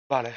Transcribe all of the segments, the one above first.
Vale.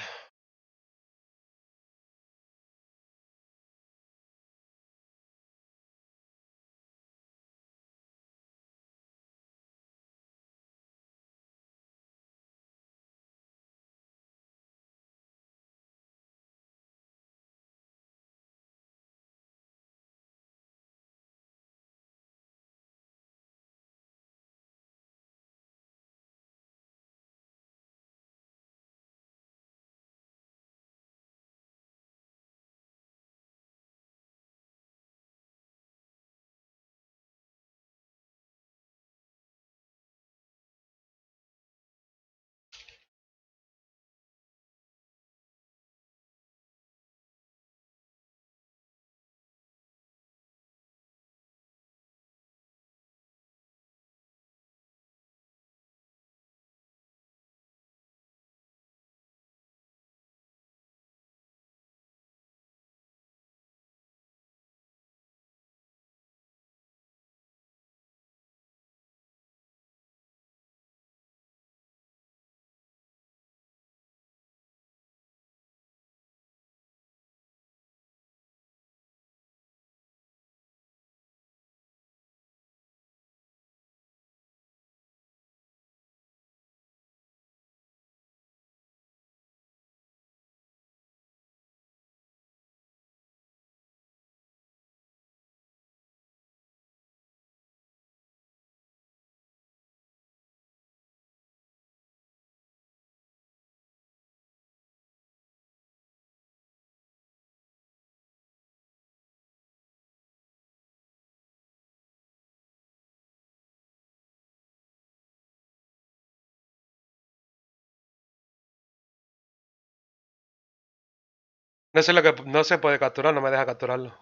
No sé lo que no se puede capturar, no me deja capturarlo.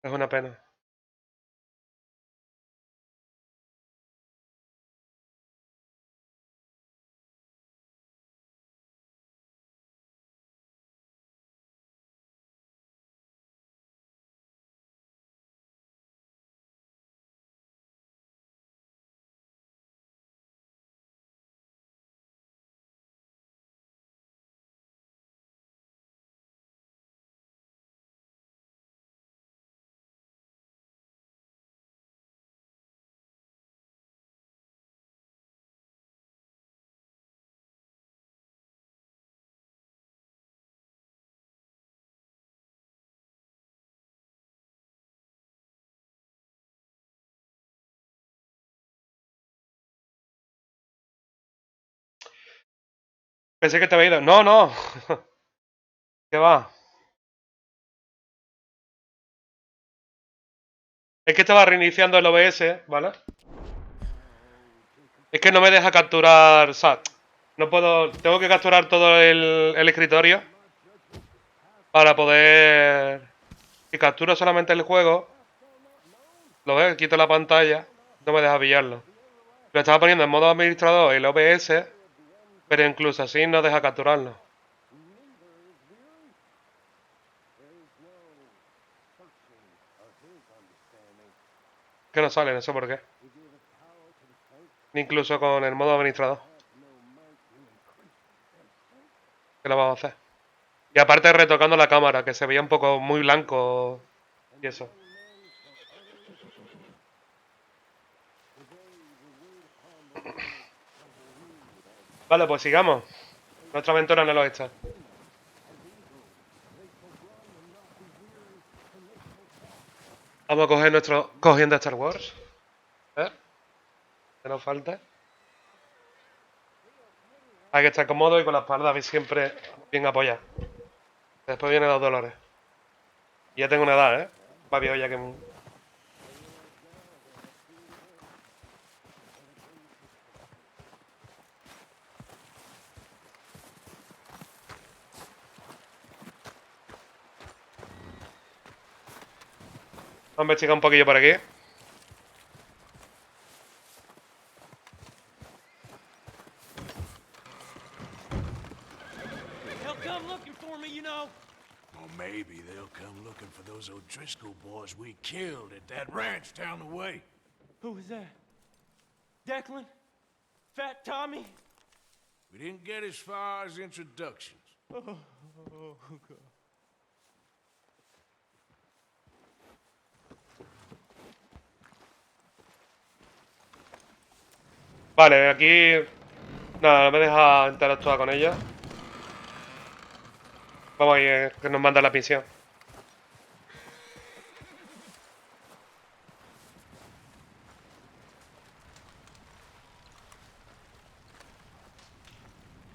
Es una pena. Pensé que te había ido. No, no. ¿Qué va? Es que estaba reiniciando el OBS, ¿vale? Es que no me deja capturar. O sea, no puedo. Tengo que capturar todo el escritorio para poder. Si capturo solamente el juego, lo ves, quito la pantalla, no me deja pillarlo. Lo estaba poniendo en modo administrador el OBS, pero incluso así no deja capturarlo. Que no sale, no sé por qué. Ni incluso con el modo administrador. ¿Qué lo vamos a hacer? Y aparte retocando la cámara, que se veía un poco muy blanco y eso. Vale, pues sigamos. Nuestra aventura en el oeste. Vamos a coger nuestro cogiendo Star Wars. ¿Eh? Que nos falta. Hay que estar cómodo y con la espalda siempre bien apoyada. Después vienen los dolores. Y ya tengo una edad, ¿eh? Va viejo ya que... Vamos a investigar un poquillo por aquí. They'll come looking for me, you know. Or maybe they'll come looking for those O'Driscoll boys we killed at that ranch down the way. Who was that? Declan? Fat Tommy? We didn't get as far as introductions. Vale, aquí... Nada, no me deja interactuar con ellos. Vamos a ir, que nos manda la misión.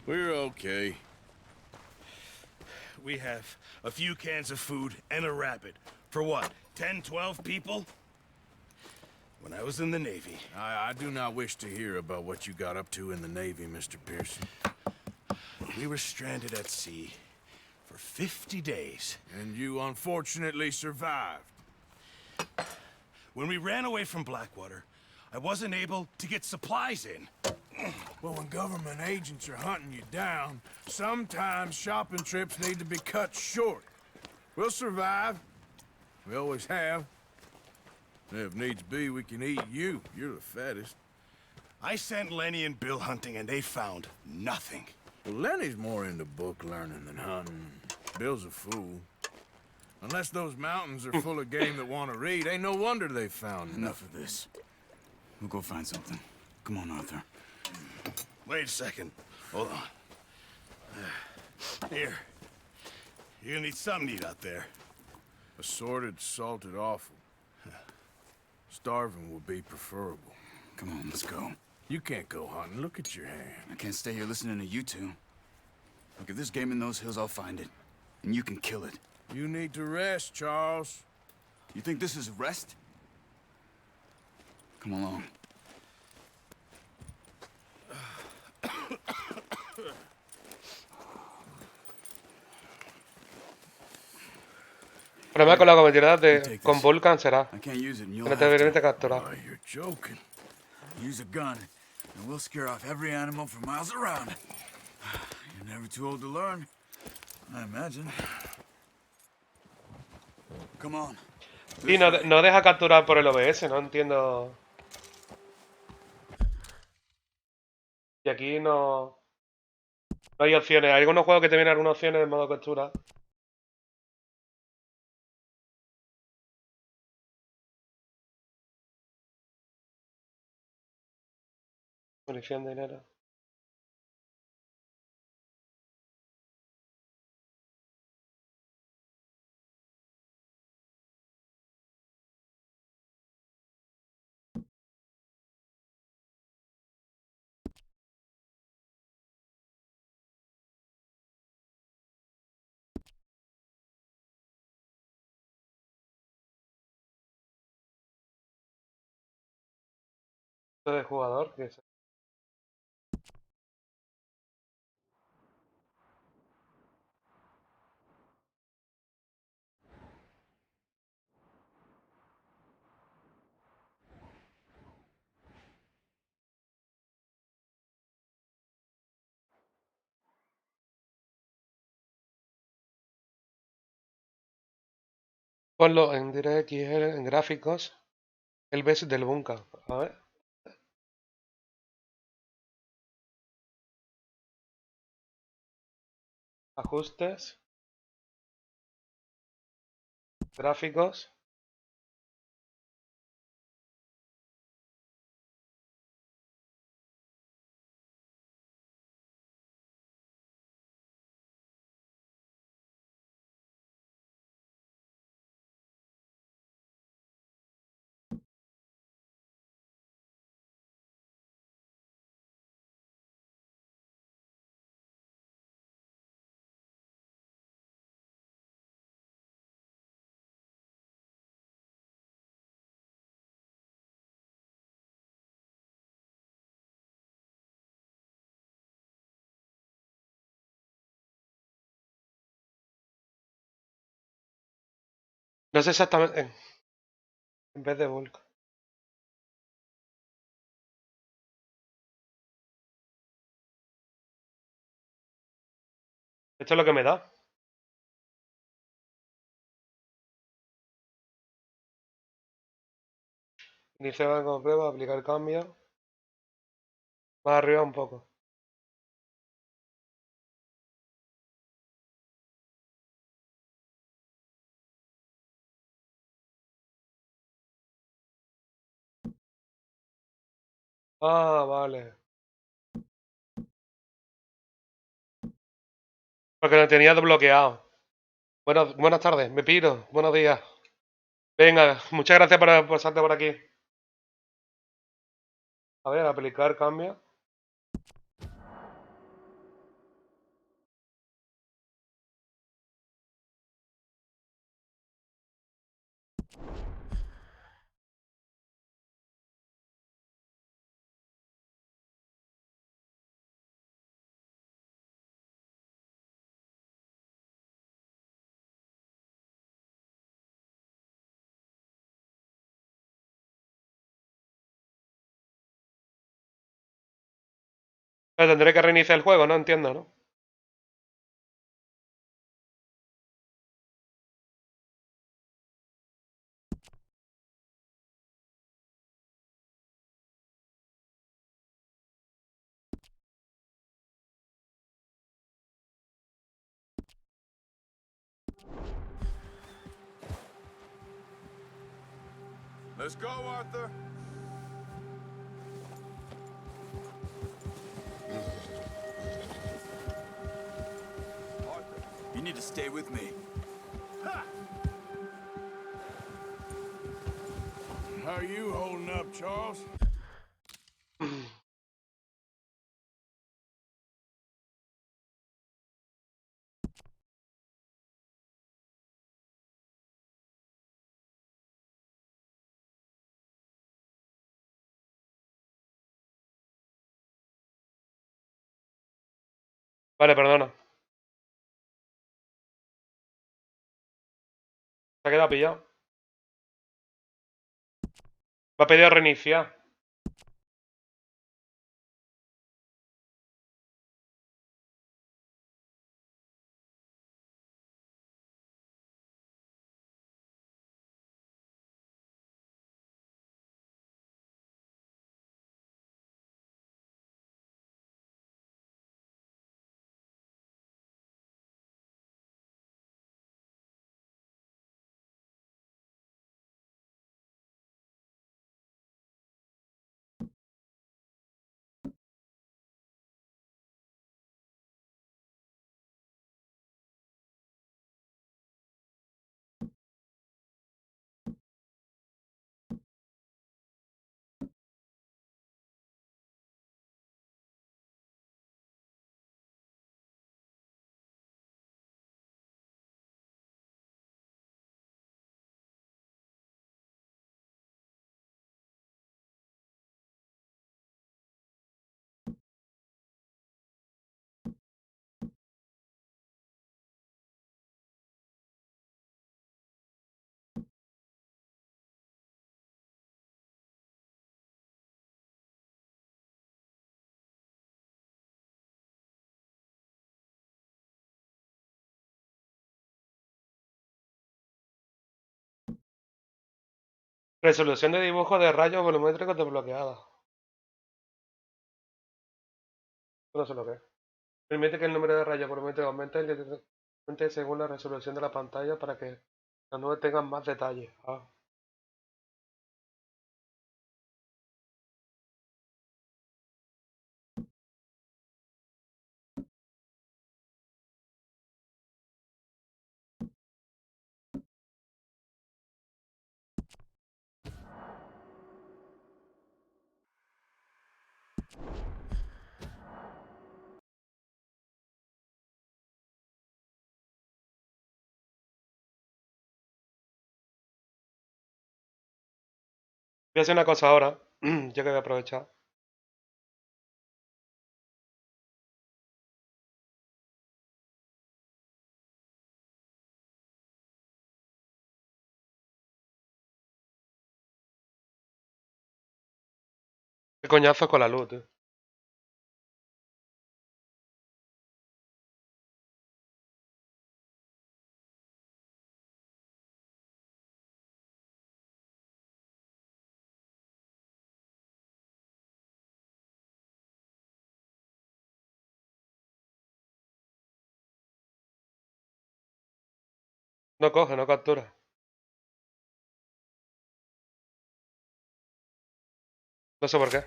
We're okay. We have a few cans of food and a rabbit. For what, 10, 12 people? When I was in the Navy... I do not wish to hear about what you got up to in the Navy, Mr. Pearson. We were stranded at sea for 50 days. And you unfortunately survived. When we ran away from Blackwater, I wasn't able to get supplies in. Well, when government agents are hunting you down, sometimes shopping trips need to be cut short. We'll survive. We always have. If needs be, we can eat you. You're the fattest. I sent Lenny and Bill hunting, and they found nothing. Well, Lenny's more into book learning than hunting. Bill's a fool. Unless those mountains are full of game that want to read, ain't no wonder they found Enough of this. We'll go find something. Come on, Arthur. Wait a second. Hold on. Here. You're gonna need something to eat out there. Assorted, salted offal. Starving would be preferable. Come on, let's go. You can't go hunting. Look at your hand. I can't stay here listening to you two. Look, if there's game in those hills, I'll find it. And you can kill it. You need to rest, Charles. You think this is rest? Come along. El problema con la comunidad con Vulcan será I can't use it, and you'll que no te have permite to. capturar. Oh, you're joking. Use a gun, and we'll scare off every animal for miles around. You're never too old to learn, I imagine. Come on. Y no, no deja capturar por el OBS, no entiendo. Y aquí no... No hay opciones. Hay algunos juegos que te vienen algunas opciones de modo captura. Munición de dinero. Esto de jugador, que es... Ponlo en DirectX, en gráficos, el base del Bunker. A ver. Ajustes. Gráficos. No sé exactamente. En vez de Vulcan. Esto es lo que me da. Iniciar como prueba, aplicar cambio. Más arriba un poco. Ah, vale. Porque lo tenía desbloqueado. Buenas tardes, me piro. Buenos días. Venga, muchas gracias por pasarte por aquí. A ver, aplicar cambia. Pero tendré que reiniciar el juego, no entiendo, ¿no? Let's go, Arthur. Arthur, you need to stay with me. How are you holding up, Charles? Vale, perdona. Se ha quedado pillado. Me ha pedido reiniciar. Resolución de dibujo de rayos volumétricos desbloqueada. No sé lo que es. Permite que el número de rayos volumétricos aumente independientemente según la resolución de la pantalla para que las nubes tengan más detalles. Ah. Voy a hacer una cosa ahora, ya que voy a aprovechar. Qué coñazo con la luz, tío. No coge, no captura. No sé por qué.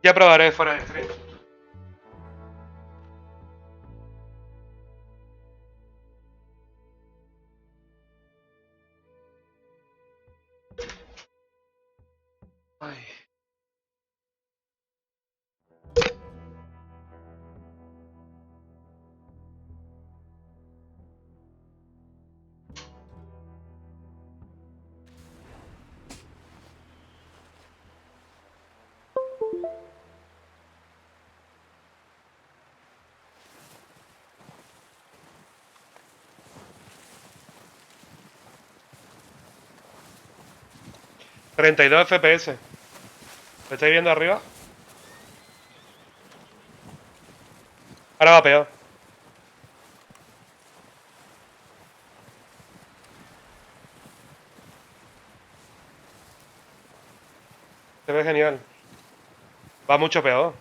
Ya probaré fuera de stream. Ay. $32 FPS. ¿Lo estáis viendo arriba? Ahora va peor. Se ve genial. Va mucho peor.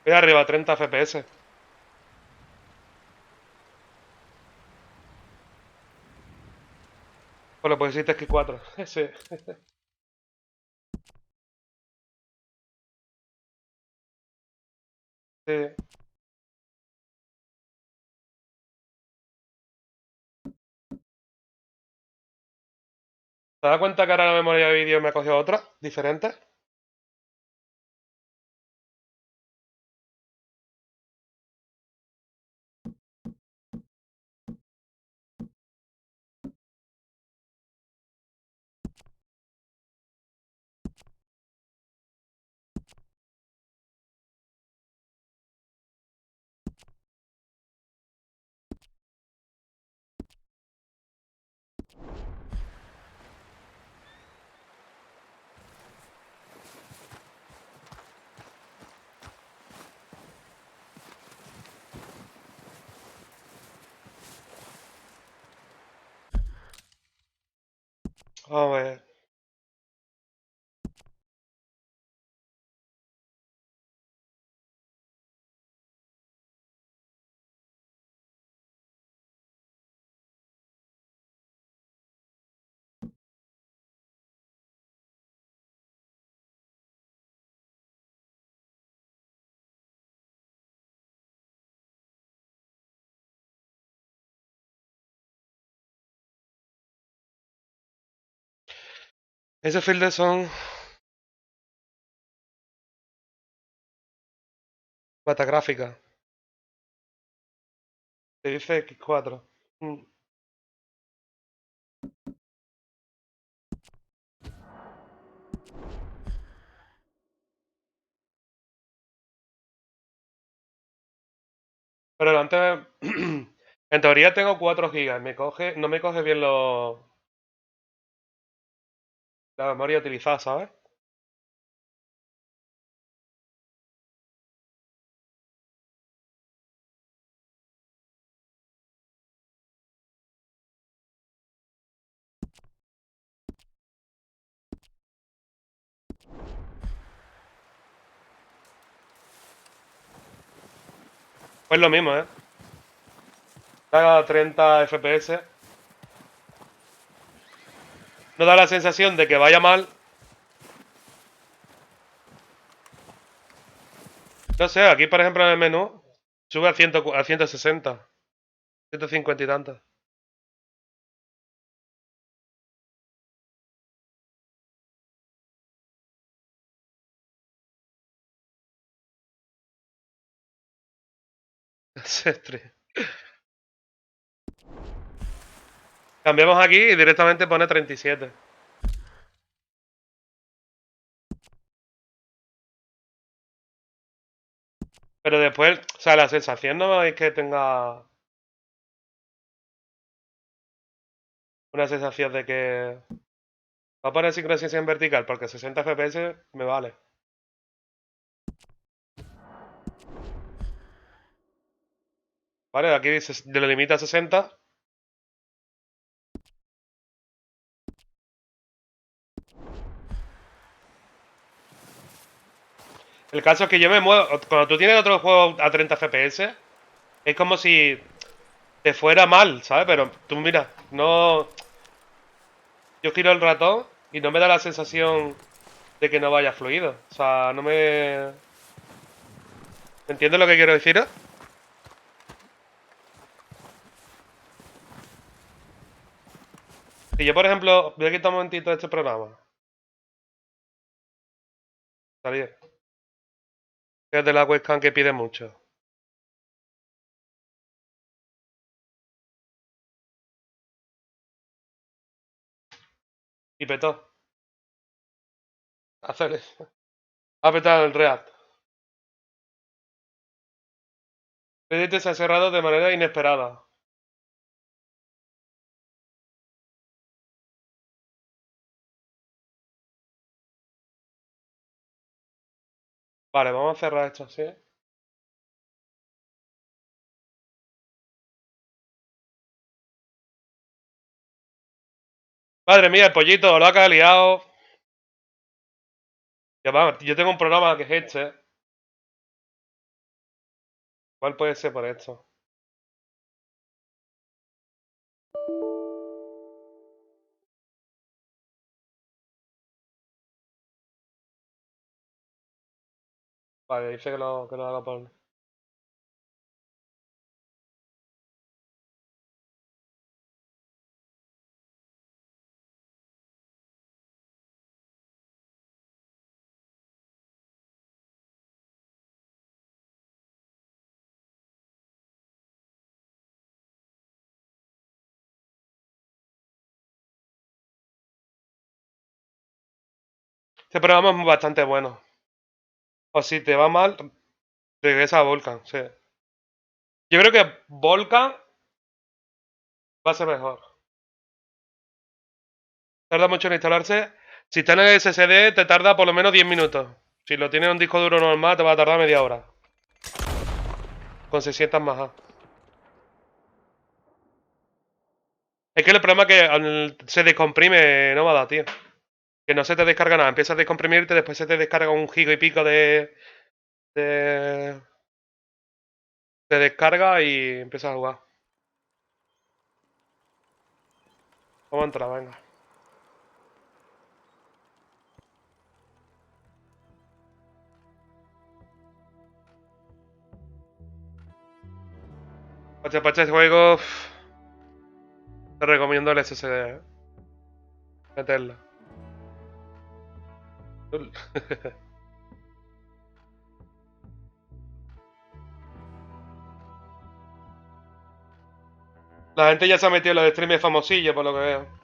Voy arriba, 30 FPS. Pues lo pusiste que 4. Sí. Sí. ¿Te das cuenta que ahora la memoria de vídeo me ha cogido otra? ¿Diferente? Vamos a ver. Esos filtros son gráfica. Te dice X4. Mm. Pero antes, en teoría tengo 4 gigas. No me coge bien la memoria utilizada, ¿sabes? Pues lo mismo, ¿eh? Haga 30 FPS. No da la sensación de que vaya mal. No sé, aquí por ejemplo en el menú sube a 160, 150 y tantos. Sestre. Cambiamos aquí y directamente pone 37. Pero después, o sea, la sensación no es que tenga una sensación de que va a poner sincronización vertical porque 60 FPS me vale. Vale, aquí lo limita a 60. El caso es que yo me muevo. Cuando tú tienes otro juego a 30 FPS, es como si te fuera mal, ¿sabes? Pero tú mira, no. Yo giro el ratón y no me da la sensación de que no vaya fluido. O sea, no me. ¿Entiendes lo que quiero decir? Si yo, por ejemplo, voy a quitar un momentito este programa. Salir. Es de la webcam que pide mucho. Y petó. Hacer eso. Ha petado el React. Reddit se ha cerrado de manera inesperada. Vale, vamos a cerrar esto, ¿sí? Madre mía, el pollito, lo ha liado. Ya va, yo tengo un programa que es este. ¿Cuál puede ser por esto? Vale, dice que lo haga por. Este programa es bastante bueno. O si te va mal, regresa a Volcan, sí. Yo creo que Volcan va a ser mejor. Tarda mucho en instalarse. Si está en el SSD, te tarda por lo menos 10 minutos. Si lo tienes en un disco duro normal, te va a tardar media hora. Con 600 más. Es que el problema es que se descomprime, no va a dar, tío. Que no se te descarga nada. Empiezas a descomprimirte, después se te descarga un giga y pico de, de descarga y empiezas a jugar. Vamos a entrar, venga. Para este juego, te recomiendo el SSD, meterlo. La gente ya se ha metido en los streams famosillos, por lo que veo.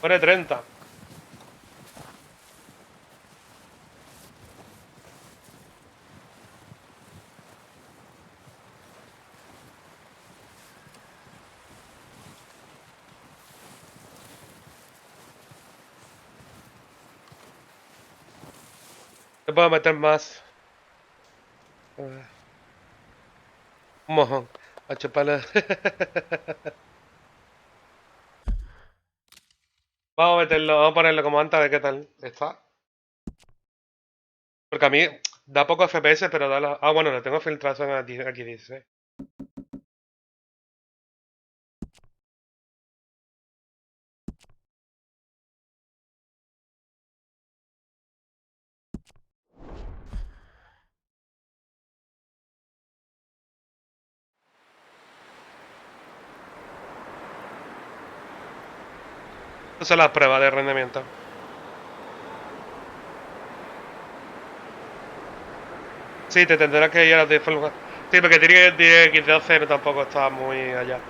Pone 30. Le puedo meter más. Un mojón. A chuparle. Vamos a meterlo, vamos a ponerlo como antes, a ver qué tal está. Porque a mí da poco FPS, pero da la... Ah, bueno, lo tengo filtración aquí dice. Estas son las pruebas de rendimiento. Sí, te tendrás que ir a los default. Sí, porque tiene que X12 no tampoco está muy allá.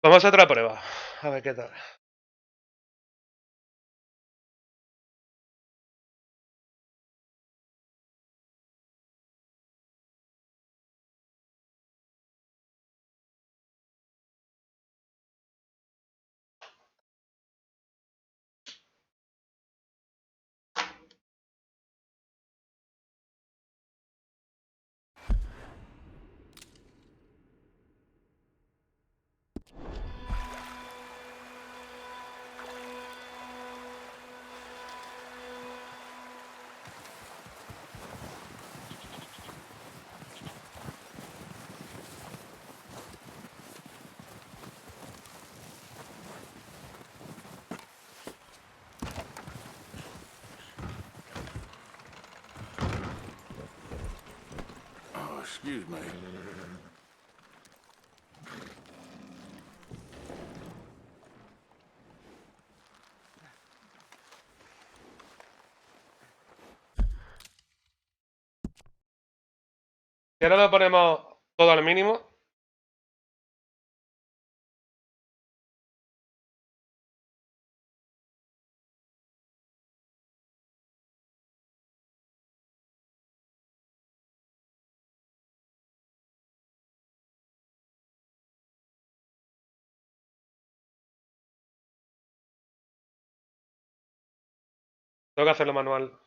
Vamos a otra prueba. A ver qué tal. Oh, excuse me. Y ahora lo ponemos todo al mínimo. Tengo que hacerlo manual.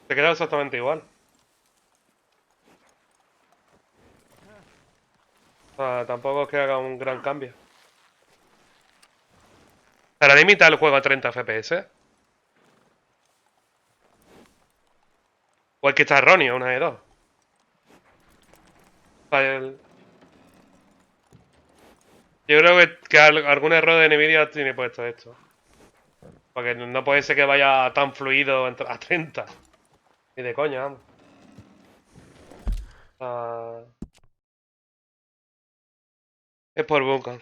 Te queda exactamente igual. O sea, tampoco es que haga un gran cambio. ¿Para limitar el juego a 30 FPS? O es que está erróneo, una de dos. O sea, yo creo que algún error de Nvidia tiene puesto esto. Porque no puede ser que vaya tan fluido a 30. Ni de coña, vamos. Ah, es por bunker.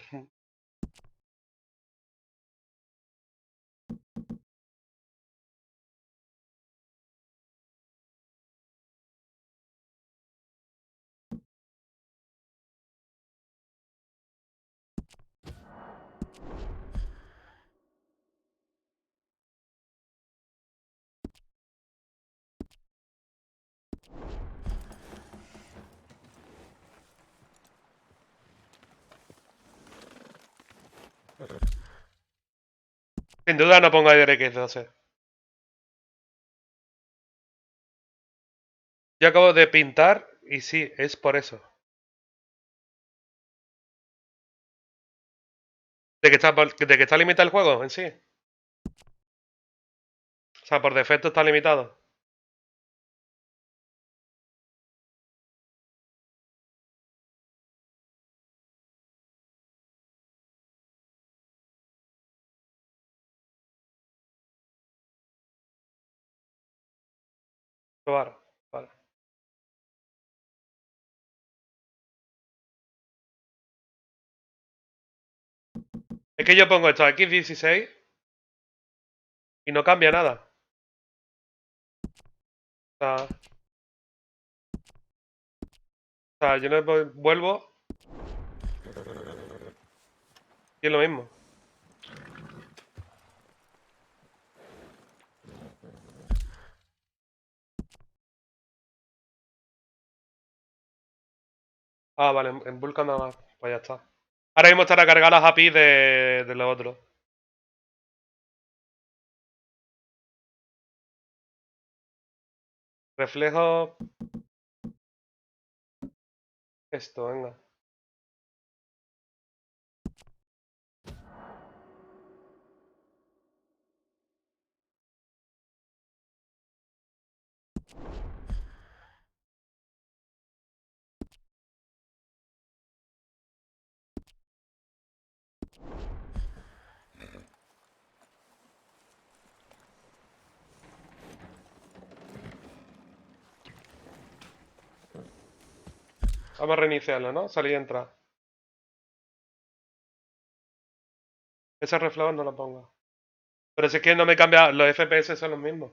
Sin duda no ponga DirectX 12. Yo acabo de pintar y sí, es por eso. De que está limitado el juego en sí. O sea, por defecto está limitado. Probar. Vale. Es que yo pongo esto X16 y no cambia nada. O sea, yo no vuelvo y es lo mismo. Ah, vale, en Vulcan nada más. Pues ya está. Ahora mismo estará cargada las APIs de los otros. Reflejo. Esto, venga. Vamos a reiniciarlo, ¿no? Salir y entrar. Ese reflejo no lo pongo. Pero si es que no me cambia, los FPS son los mismos.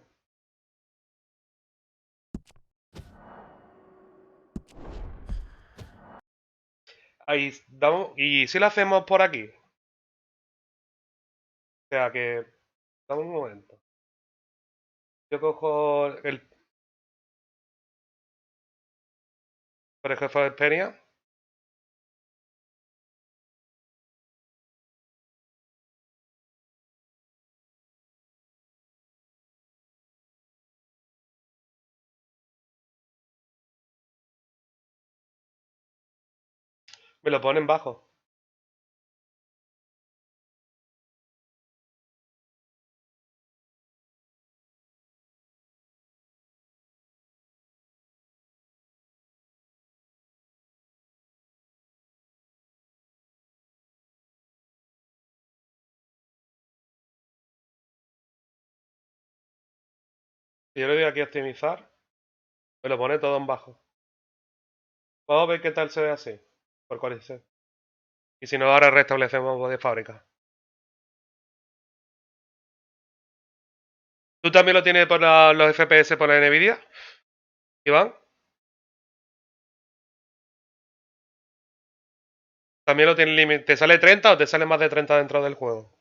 Ahí, y si lo hacemos por aquí. O sea que, dame un momento. Yo cojo por ejemplo, de Xperia. Me lo ponen bajo. Si yo le doy aquí a optimizar, me lo pone todo en bajo. Vamos a ver qué tal se ve así. Por coalición. Y si no, ahora restablecemos de fábrica. ¿Tú también lo tienes por los FPS por la Nvidia, Iván? ¿También lo tienes límite? ¿Te sale 30 o te sale más de 30 dentro del juego?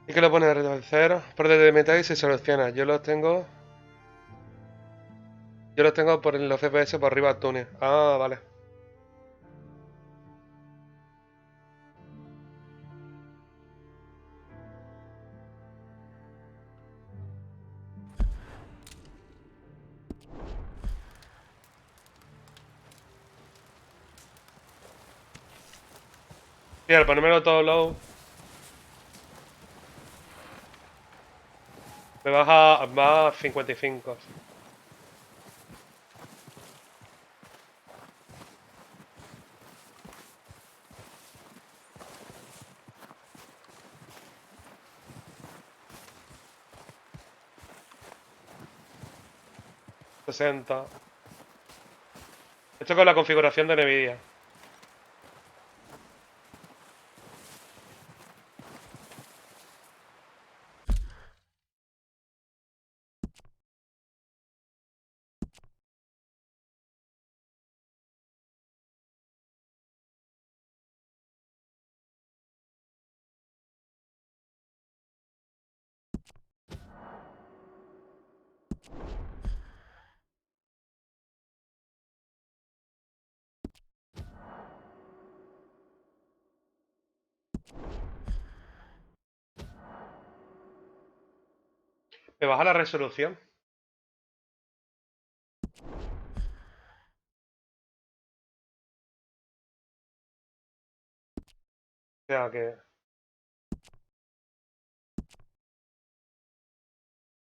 ¿Y qué lo pone de 0? Por de metal y se soluciona. Yo los tengo por los FPS por arriba del túnel. Ah, vale. Sí, al ponérmelo todo low, me baja más 55. 60. Esto con la configuración de Nvidia. Me baja la resolución. O sea que...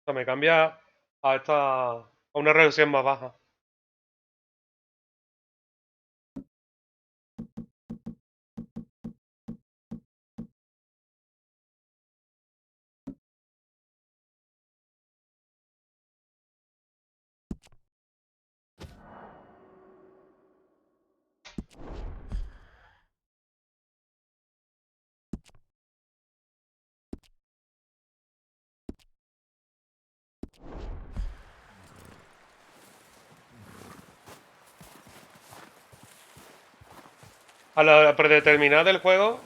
O sea, me cambia a esta... a una resolución más baja. A la predeterminada del juego...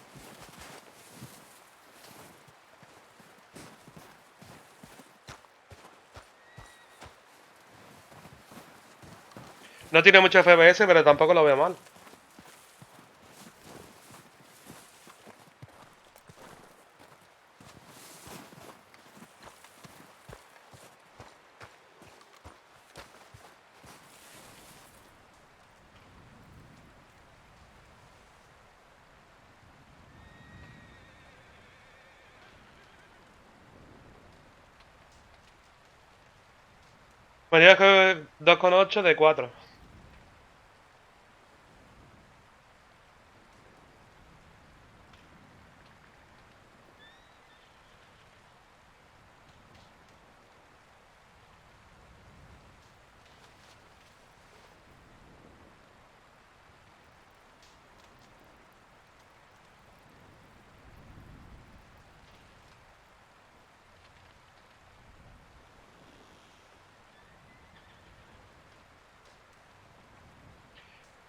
No tiene mucho FPS, pero tampoco lo veo mal. Me digas que 2,8 de 4.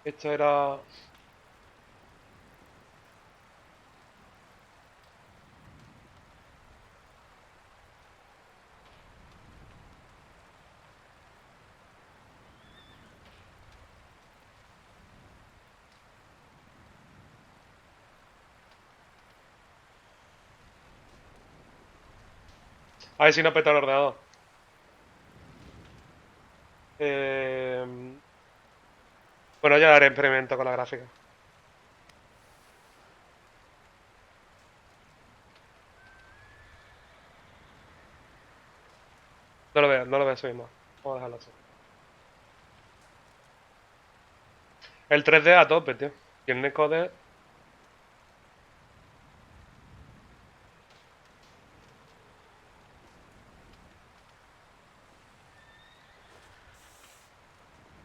Esto era... A ver si no peta el ordenador. Eh... Bueno, ya haré experimento con la gráfica. No lo veo subir más. Vamos a dejarlo así. El 3D a tope, tío. Y el netcode...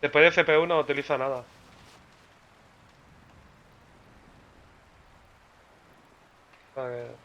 Después de CPU no utiliza nada. O sea que-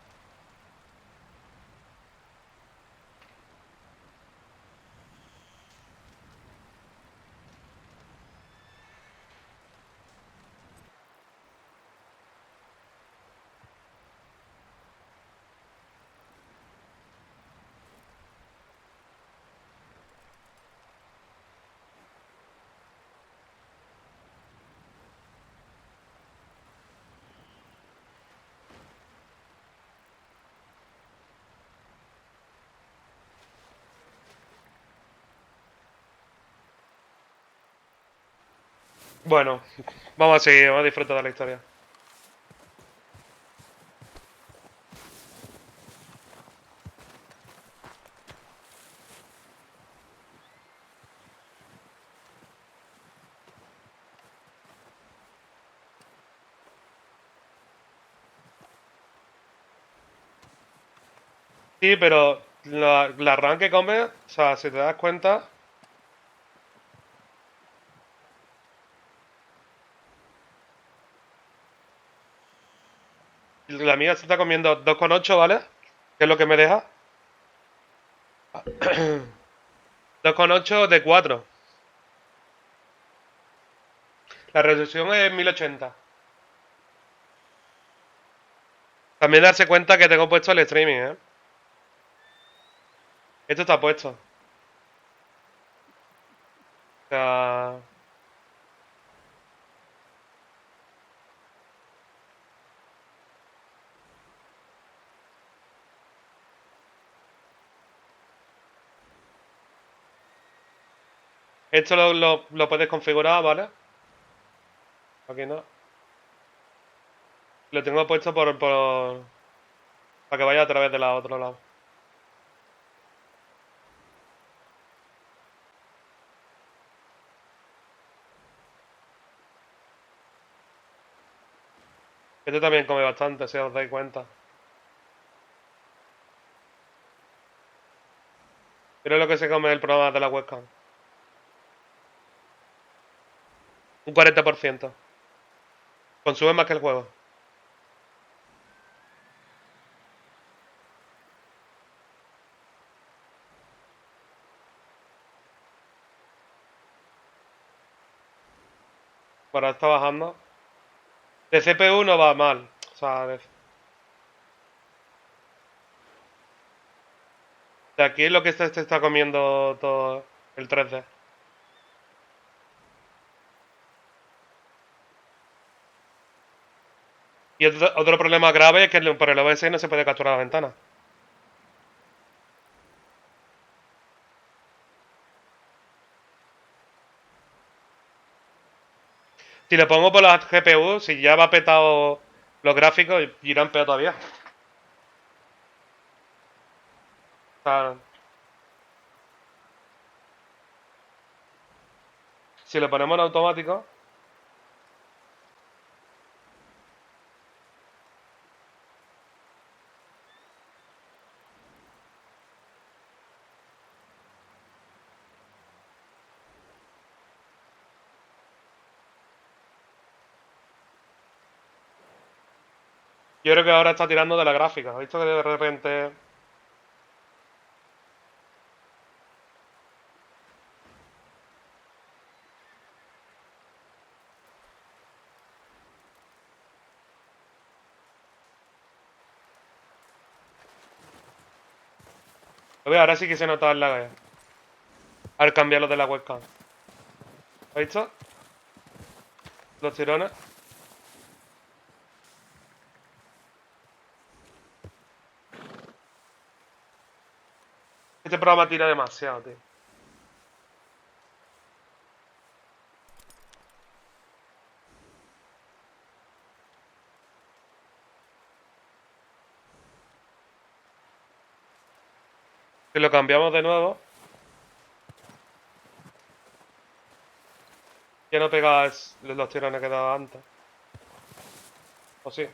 Bueno, vamos a seguir, vamos a disfrutar de la historia. Sí, pero la run que come, o sea, si te das cuenta, la mía se está comiendo 2,8, ¿vale? Que es lo que me deja. 2,8 de 4. La resolución es 1080. También darse cuenta que tengo puesto el streaming, ¿eh? Esto está puesto. O sea... Esto lo puedes configurar, ¿vale? Aquí no. Lo tengo puesto para que vaya a través del otro lado. Este también come bastante, si os dais cuenta. Pero lo que se come el programa de la webcam. Un 40%. Consume más que el juego. Ahora está bajando. De CPU no va mal. O sea, de aquí es lo que se está comiendo todo el 3D. Y otro problema grave es que por el OBS no se puede capturar la ventana. Si le pongo por la GPU, si ya va petado los gráficos, irán peor todavía. O sea, si le ponemos en automático, yo creo que ahora está tirando de la gráfica. ¿Has visto que de repente... Lo veo, ahora sí que se nota el lag al cambiarlo de la webcam. ¿Has visto? Los tirones. Este programa tira demasiado, tío. Si lo cambiamos de nuevo, ya no pega los tirones que daba antes. ¿O sí?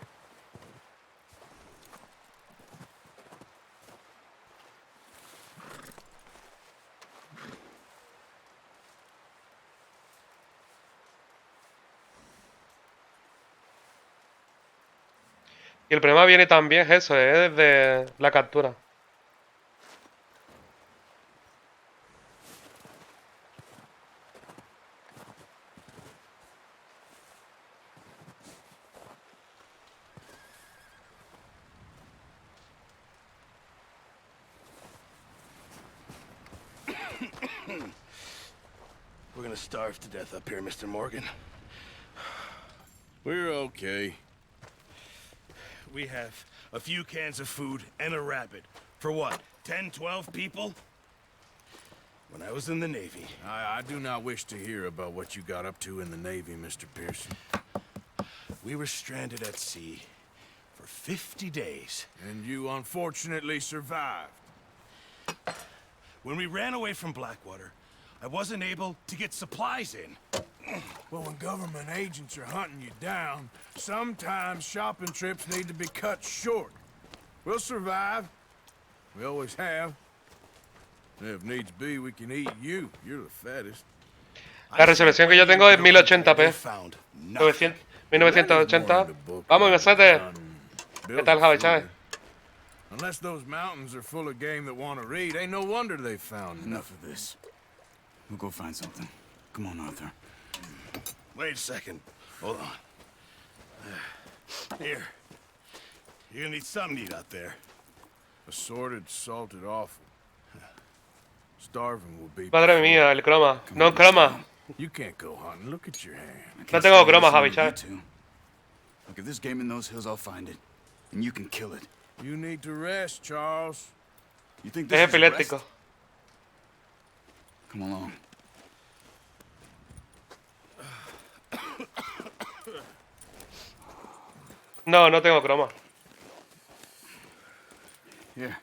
Y el problema viene también, es eso, es de la captura. We're gonna starve to death up here, Mr. Morgan. We're okay. We have a few cans of food and a rabbit. For what, 10, 12 people? When I was in the Navy... I do not wish to hear about what you got up to in the Navy, Mr. Pearson. We were stranded at sea for 50 days. And you unfortunately survived. When we ran away from Blackwater, I wasn't able to get supplies in. Well, when government agents are hunting you down, sometimes shopping trips need to be cut short. We'll survive. We always have. If needs be, we can eat you. You're the fattest. La resolución que yo tengo es 1080p. 1980. Vamos, Mercedes. ¿Qué tal, Javi, Chávez? Unless those mountains are full of game that want to read, ain't no wonder they found Enough of this. We'll go find something. Come on, Arthur. Wait a second. Hold on. Here. You're gonna need something to eat out there. assorted, salted offal. Starving will be. Madre mía, el croma. No croma. You can't go hunting. Look at your hand. No tengo croma, Javi, ¿sabes? Look, if there's game in those hills, I'll find it. And you can kill it. You need to rest, Charles. You think Es this is epiléptico. rest? Come along. No, no tengo croma. Here,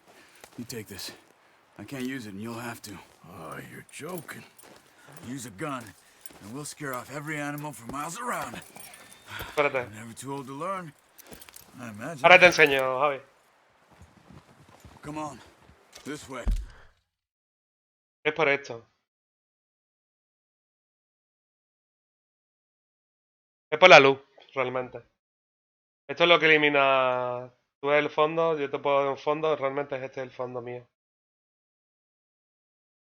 you take this. I can't use it, and you'll have to. Oh, you're joking. Use a gun, and we'll scare off every animal for miles around. Espérate. Never too old to learn, I imagine. Ahora te enseño, Javi. Come on, this way. Es por esto. Es por la luz, realmente. Esto es lo que elimina. Tú ves el fondo, yo te puedo dar un fondo, realmente este es el fondo mío.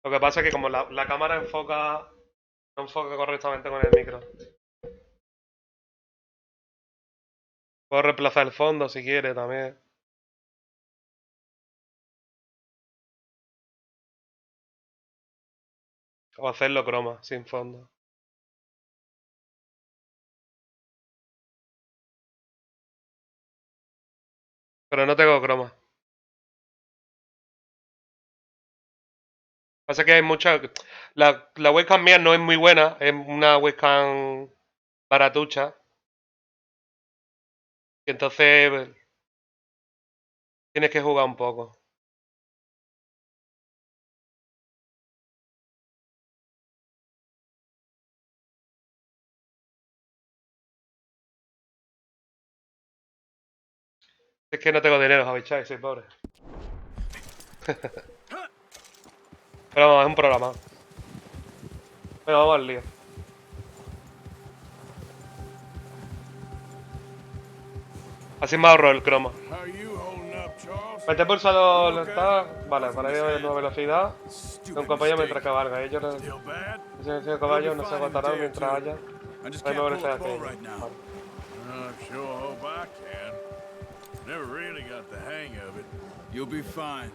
Lo que pasa es que como la cámara enfoca, no enfoca correctamente con el micro. Puedo reemplazar el fondo si quiere también. O hacerlo croma, sin fondo. Pero no tengo croma. Pasa que hay mucha. La webcam mía no es muy buena, es una webcam baratucha. Y entonces tienes que jugar un poco. Es que no tengo dinero, Javi Chai, soy pobre. Pero vamos, es un programa. Pero vamos al lío. Así me ahorro el croma. How are you holding up, Charles? Mete pulsador está. Vale, para ir a nueva velocidad. Un compañero mientras cabalga. Ellos no. Still bad? El caballo no se agotará mientras haya. I just Hay can't nueva pull a velocidad bow aquí. right now. Vale. I sure hope I can. Never really got the hang of it. You'll be fine.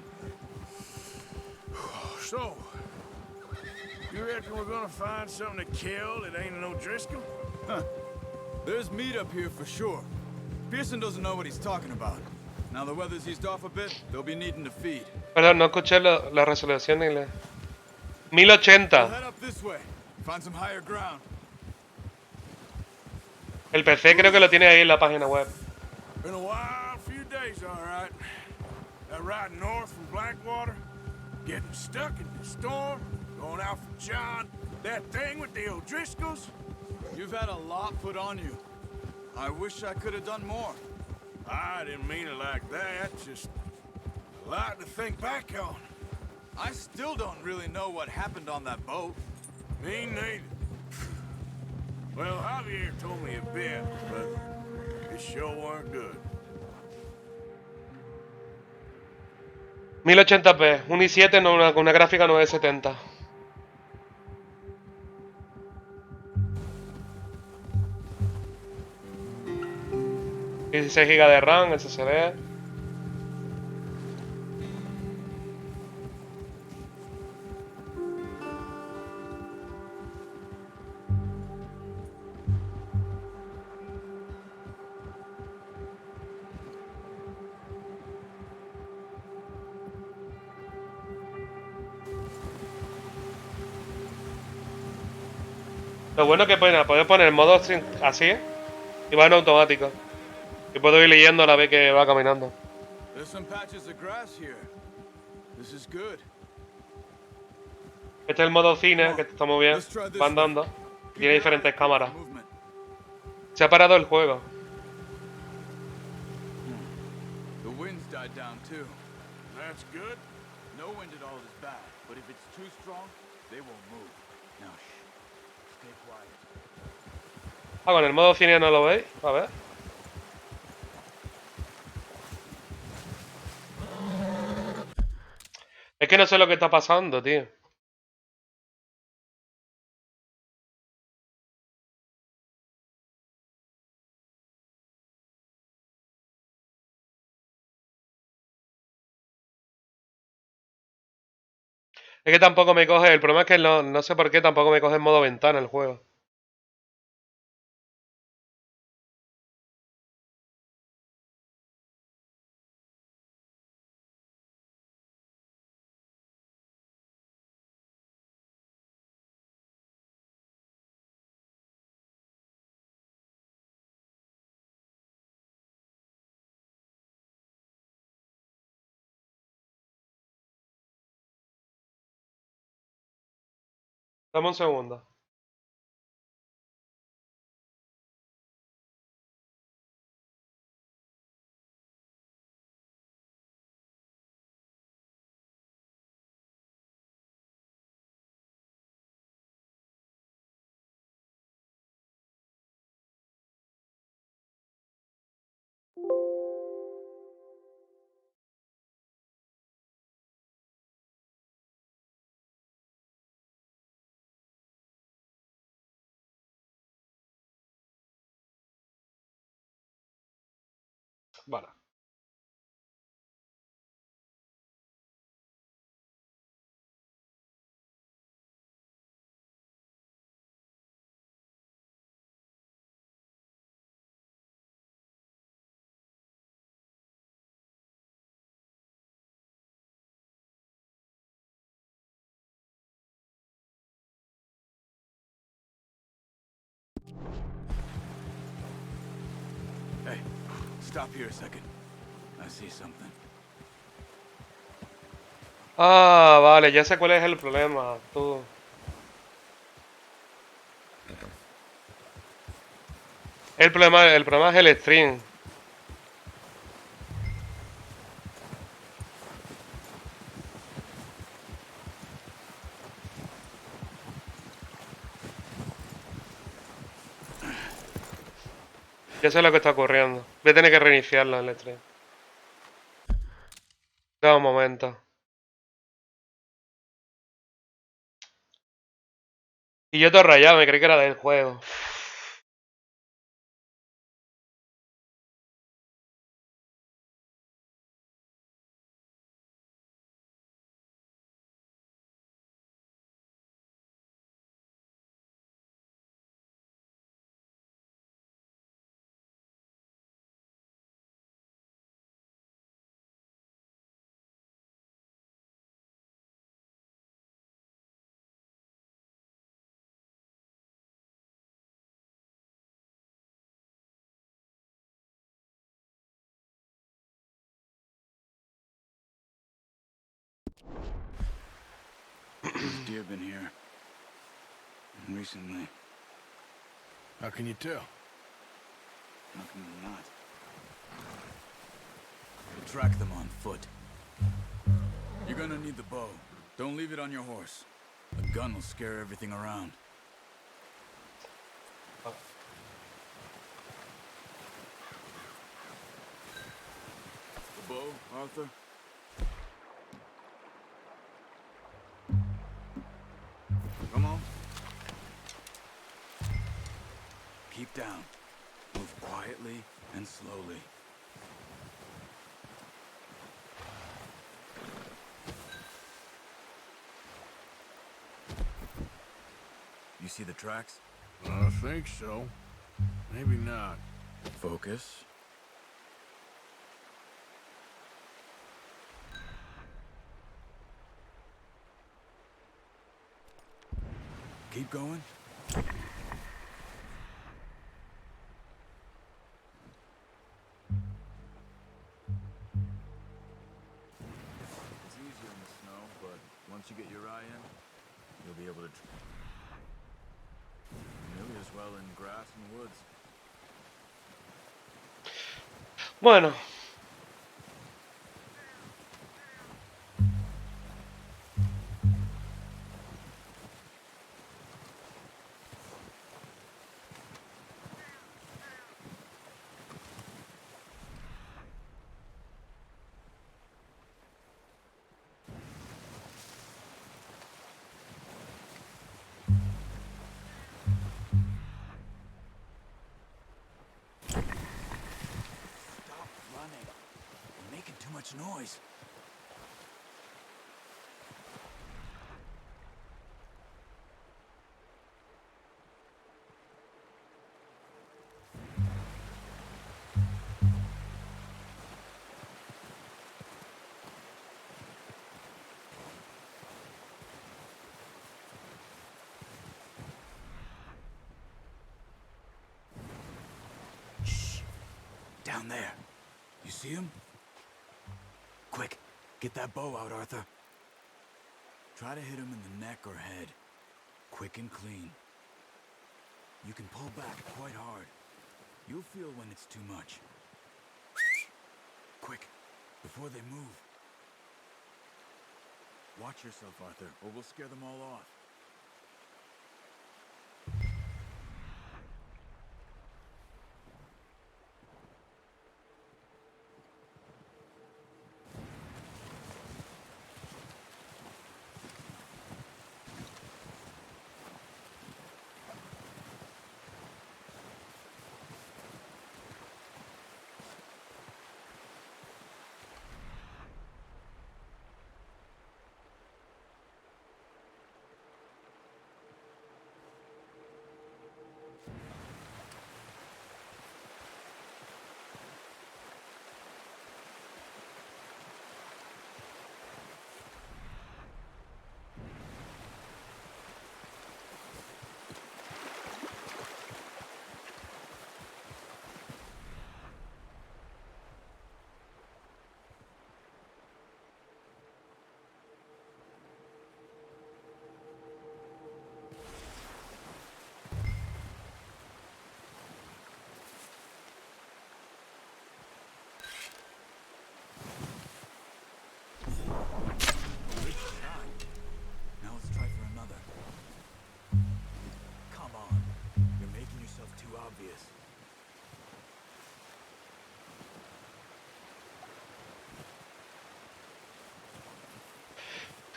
So, you reckon we're gonna find something to kill that ain't no Driscoll? There's meat up here for sure. Pearson doesn't know what he's talking about. Now the weather's eased off a bit, they'll be needing to feed. Perdón, no escuché la resolución ni la. We'll 1080. head up this way, find some higher ground. El PC creo que lo tiene ahí en la página web. Been a wild few days, all right. That ride north from Blackwater, getting stuck in the storm, going out for John, that thing with the O'Driscolls. You've had a lot put on you. I wish I could have done more. I didn't mean it like that, just a lot to think back on. I still don't really know what happened on that boat. Me neither. Well, Javier told me a bit, but it sure weren't good. 1080p, un i7 no con una gráfica 970. Y 16 GB de RAM, SSD. Lo bueno que puedes poner modo así y va en automático. Y puedo ir leyendo a la vez que va caminando. There's some patches of grass here. This is good. Este es el modo cine, que está muy bien. Va andando. Tiene diferentes cámaras. Movement. Se ha parado el juego. The wind's died down too. That's good. No wind at all is bad, but if it's too strong, they won't move. Now shh. Stay quiet. Ah, con el modo cine no lo veis. A ver. Es que no sé lo que está pasando, tío. Es que tampoco me coge, el problema es que no sé por qué tampoco me coge en modo ventana el juego. Dame un segundo. Vale. Hey, stop here a second. I see something. Ah, vale, ya sé cuál es el problema, tú. El problema es el stream. Ya sé lo que está ocurriendo. Voy a tener que reiniciarlo el stream. Da un momento. Y yo te rayado, me creí que era del juego. There's deer been here. And recently. How can you tell? How can you not? We'll track them on foot. You're gonna need the bow. Don't leave it on your horse. A gun will scare everything around. The bow, Arthur? Come on. Keep down. Move quietly and slowly. You see the tracks? I think so. Maybe not. Focus. Keep going. It's easier in the snow, but once you get your eye in, you'll be able to nearly as well in grass and woods. Bueno. much noise. Down there. You see him? Quick, get that bow out, Arthur. Try to hit him in the neck or head. Quick and clean. You can pull back quite hard. You'll feel when it's too much. Quick, before they move. Watch yourself, Arthur, or we'll scare them all off.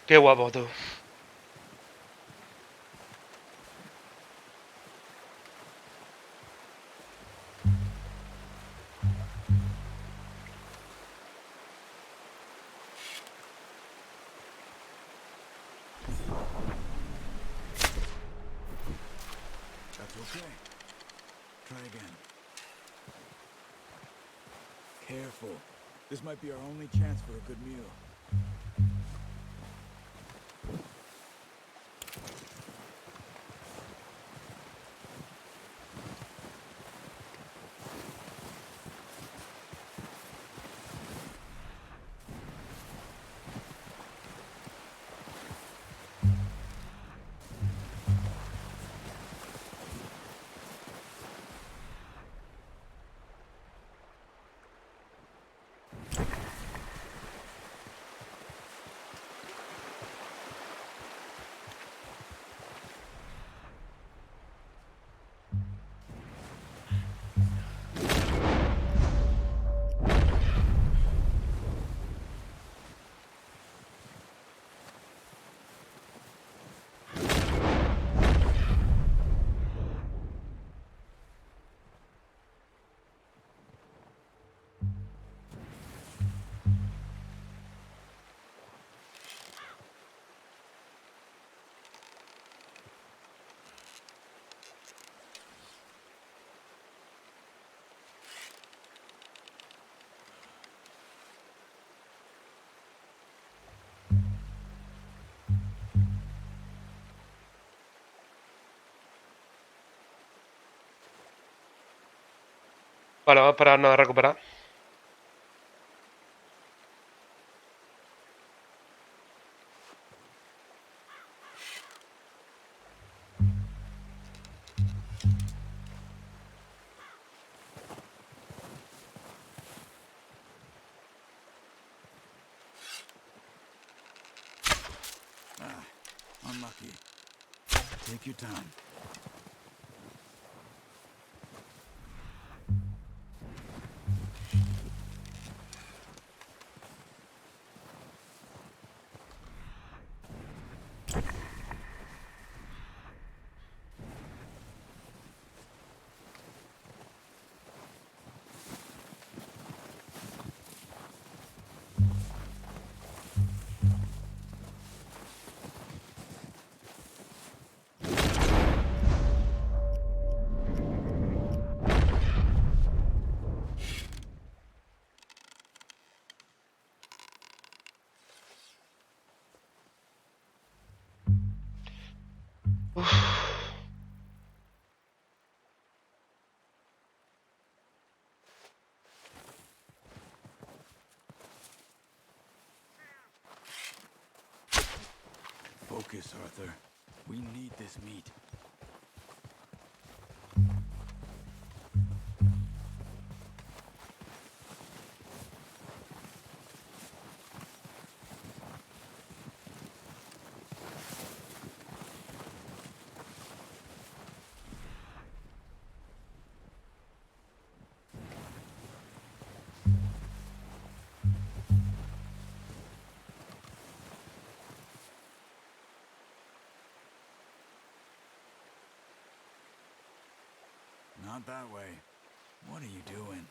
Qué guapo, tú. That's okay. Try again. Careful. This might be our only chance for a good meal. Vale, vamos a esperarnos a recuperar. Unlucky. Take your time. Focus, Arthur. We need this meat. Not that way. What are you doing?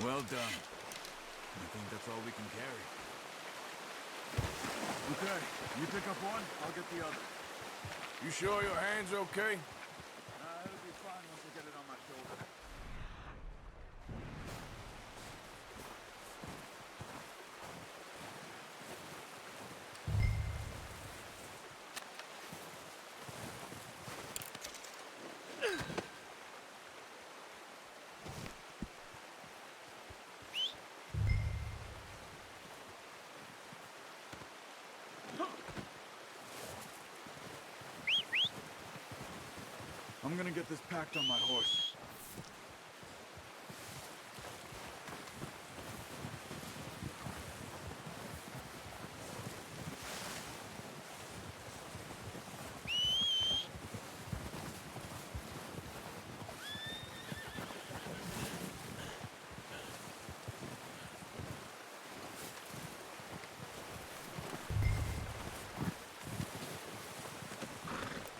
Well done. I think that's all we can carry. Okay, you pick up one, I'll get the other. You sure your hand's okay? It'll be fine once I get it on my shoulder. I'm gonna get this packed on my horse.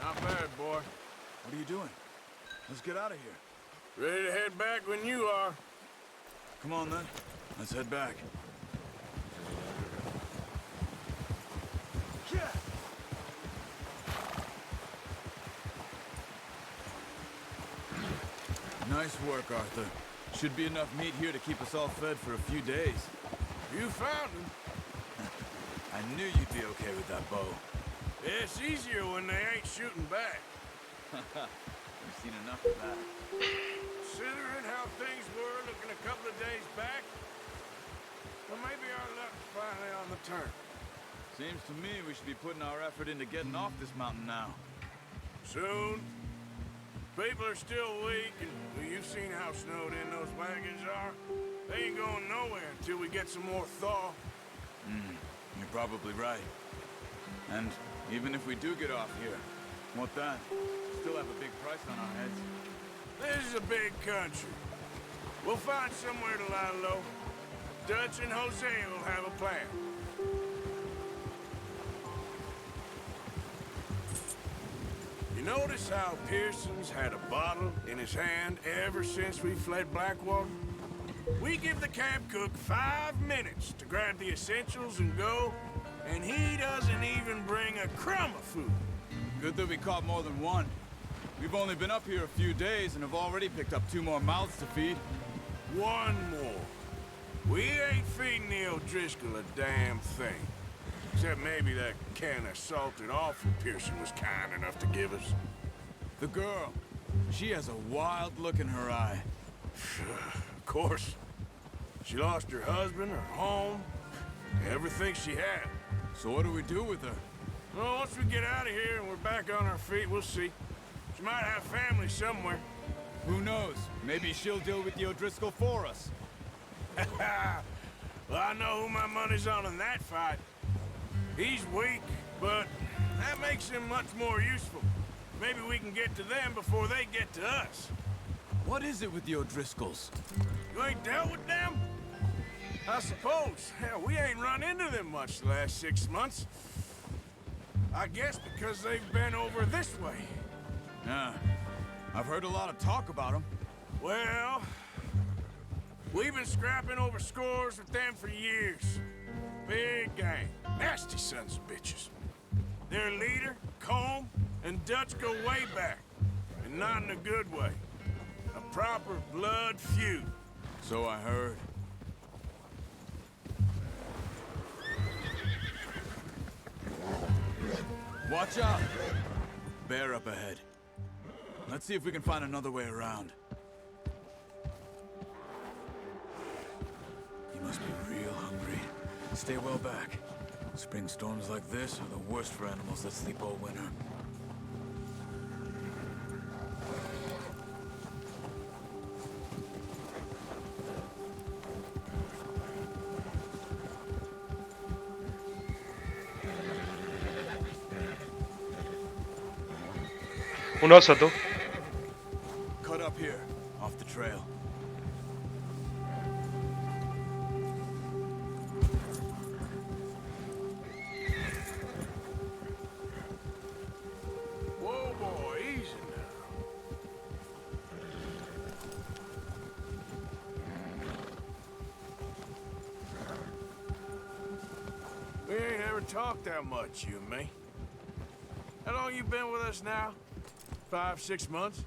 Not bad, boy. What are you doing? Let's get out of here. Ready to head back when you are. Come on, then. Let's head back. Nice work, Arthur. Should be enough meat here to keep us all fed for a few days. You found him. I knew you'd be okay with that bow. It's easier when they ain't shooting back. We've seen enough of that. Considering how things were looking a couple of days back, well, maybe our luck's finally on the turn. Seems to me we should be putting our effort into getting off this mountain now. Soon. People are still weak, and well, you've seen how snowed in those wagons are. They ain't going nowhere until we get some more thaw. You're probably right. And even if we do get off here, what then? Still have a big price on our heads. This is a big country. We'll find somewhere to lie low. Dutch and Jose will have a plan. You notice how Pearson's had a bottle in his hand ever since we fled Blackwater? We give the camp cook 5 minutes to grab the essentials and go, and he doesn't even bring a crumb of food. Good that we caught more than one. We've only been up here a few days and have already picked up 2 more mouths to feed. One more. We ain't feeding the O'Driscoll a damn thing. Except maybe that can of salted offal Pearson was kind enough to give us. The girl. She has a wild look in her eye. Of course. She lost her husband, her home, everything she had. So what do we do with her? Well, once we get out of here and we're back on our feet, we'll see. She might have family somewhere. Who knows? Maybe she'll deal with the O'Driscoll for us. Well, I know who my money's on in that fight. He's weak, but that makes him much more useful. Maybe we can get to them before they get to us. What is it with the O'Driscolls? You ain't dealt with them? I suppose. Hell, we ain't run into them much the last 6 months. I guess because they've been over this way. Yeah, I've heard a lot of talk about them. Well, we've been scrapping over scores with them for years. Big gang. Nasty sons of bitches. Their leader, Combe, and Dutch go way back. And not in a good way. A proper blood feud. So I heard. Watch out! Bear up ahead. Let's see if we can find another way around. You must be real hungry. Stay well back. Spring storms like this are the worst for animals that sleep all winter. Un oso, tú. Cut up here, off the trail. Whoa, boy, easy now. We ain't ever talked that much, you and me. How long you been with us now? 5, 6 months?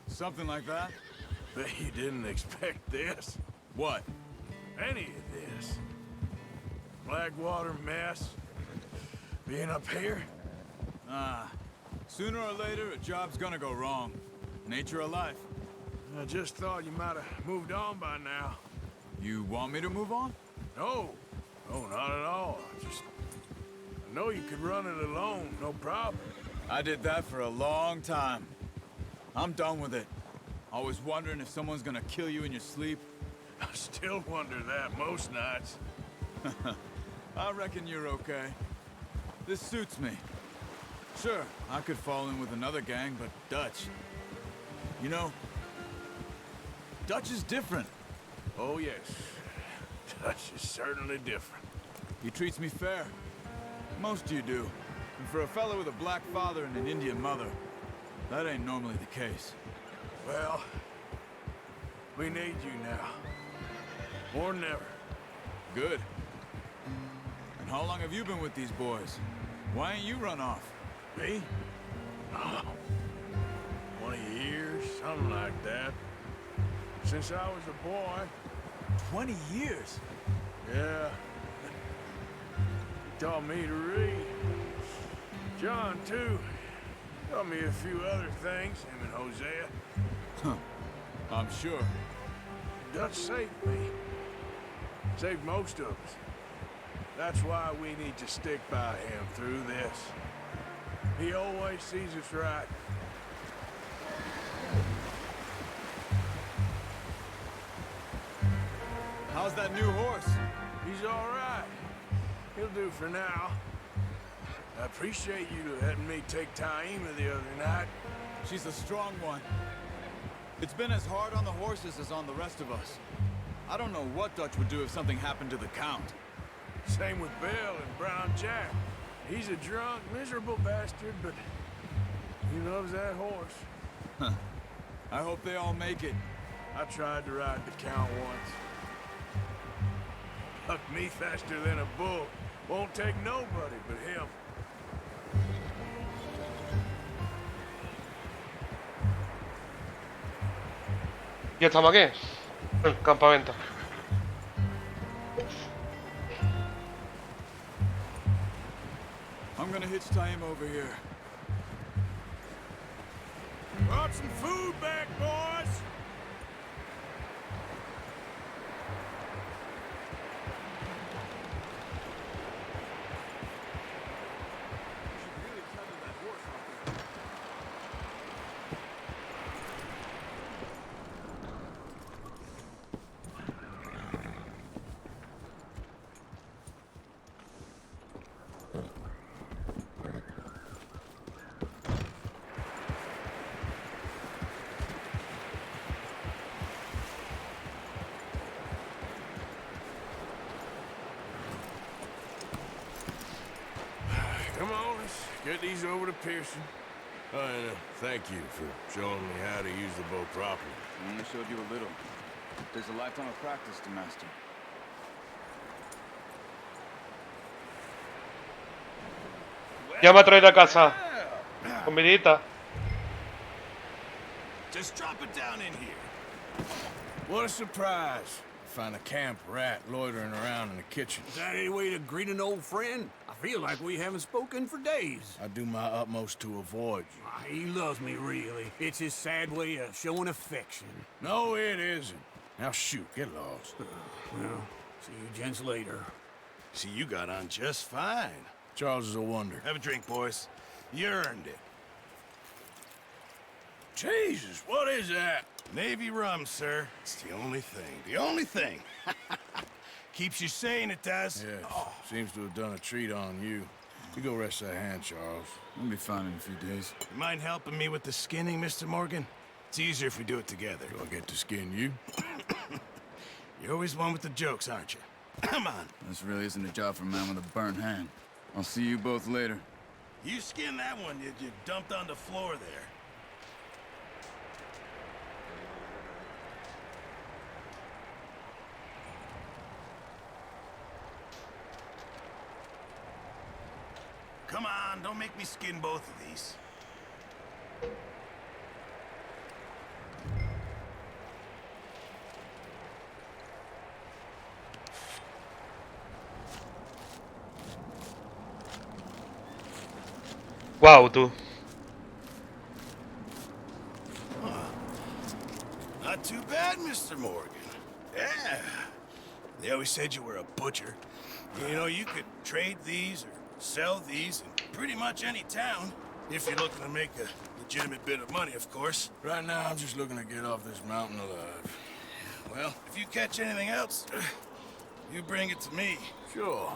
Something like that? Bet you didn't expect this. What? Any of this. Blackwater mess. Being up here. Sooner or later, a job's gonna go wrong. Nature of life. I just thought you might have moved on by now. You want me to move on? No. No, not at all. I know you could run it alone, no problem. I did that for a long time. I'm done with it. Always wondering if someone's gonna kill you in your sleep. I still wonder that most nights. I reckon you're okay. This suits me. Sure, I could fall in with another gang, but Dutch... You know, Dutch is different. Oh, yes. Dutch is certainly different. He treats me fair. Most of you do. And for a fellow with a black father and an Indian mother, that ain't normally the case. Well, we need you now. More than ever. Good. And how long have you been with these boys? Why ain't you run off? Me? Oh, 20 years, something like that. Since I was a boy. 20 years? Yeah. He taught me to read. John, too. Taught me a few other things, him and Hosea. Huh. I'm sure. Dutch saved me. Saved most of us. That's why we need to stick by him through this. He always sees us right. How's that new horse? He's all right. He'll do for now. I appreciate you letting me take Taima the other night. She's a strong one. It's been as hard on the horses as on the rest of us. I don't know what Dutch would do if something happened to the Count. Same with Bill and Brown Jack. He's a drunk, miserable bastard, but he loves that horse. Huh. I hope they all make it. I tried to ride the Count once. Bucked me faster than a bull. Won't take nobody but him. ¿Ya estamos aquí? El campamento. I'm gonna hitch Taima over here. Brought some food back, boys. Come on, let's get these over to Pearson. Oh, and thank you for showing me how to use the bow properly. I only showed you a little. There's a lifetime of practice to master. Ya me ha traído a casa. Comidita. Just drop it down in here. What a surprise. Find a camp rat loitering around in the kitchen. Is that any way to greet an old friend? I feel like we haven't spoken for days. I do my utmost to avoid you. He loves me, really. It's his sad way of showing affection. No, it isn't. Now shoot, get lost. Well, see you gents later. See, you got on just fine. Charles is a wonder. Have a drink, boys. You earned it. Jesus, what is that? Navy rum, sir. It's the only thing. The only thing. Keeps you sane, it does. Yes, seems to have done a treat on you. You go rest that hand, Charles. We'll be fine in a few days. You mind helping me with the skinning, Mr. Morgan? It's easier if we do it together. Do I get to skin you? You're always one with the jokes, aren't you? Come on. This really isn't a job for a man with a burnt hand. I'll see you both later. You skin that one you dumped on the floor there. Come on, don't make me skin both of these. Wow, tú. Not too bad, Mr. Morgan. Yeah. They always said you were a butcher. You know, you could trade these or sell these in pretty much any town. If you're looking to make a legitimate bit of money, of course. Right now, I'm just looking to get off this mountain alive. Well, if you catch anything else, you bring it to me. Sure.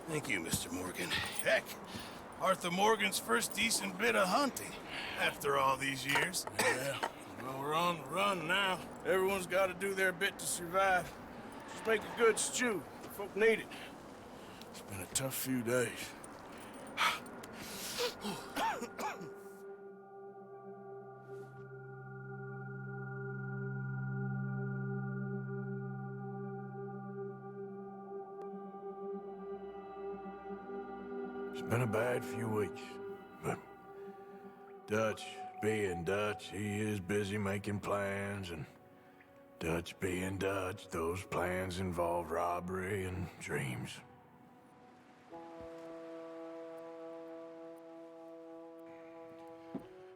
Thank you, Mr. Morgan. Heck, Arthur Morgan's first decent bit of hunting after all these years. Yeah, well, we're on the run now. Everyone's got to do their bit to survive. Just make a good stew. Folk need it. It's been a tough few days. It's been a bad few weeks, but Dutch being Dutch, he is busy making plans, and Dutch being Dutch, those plans involve robbery and dreams.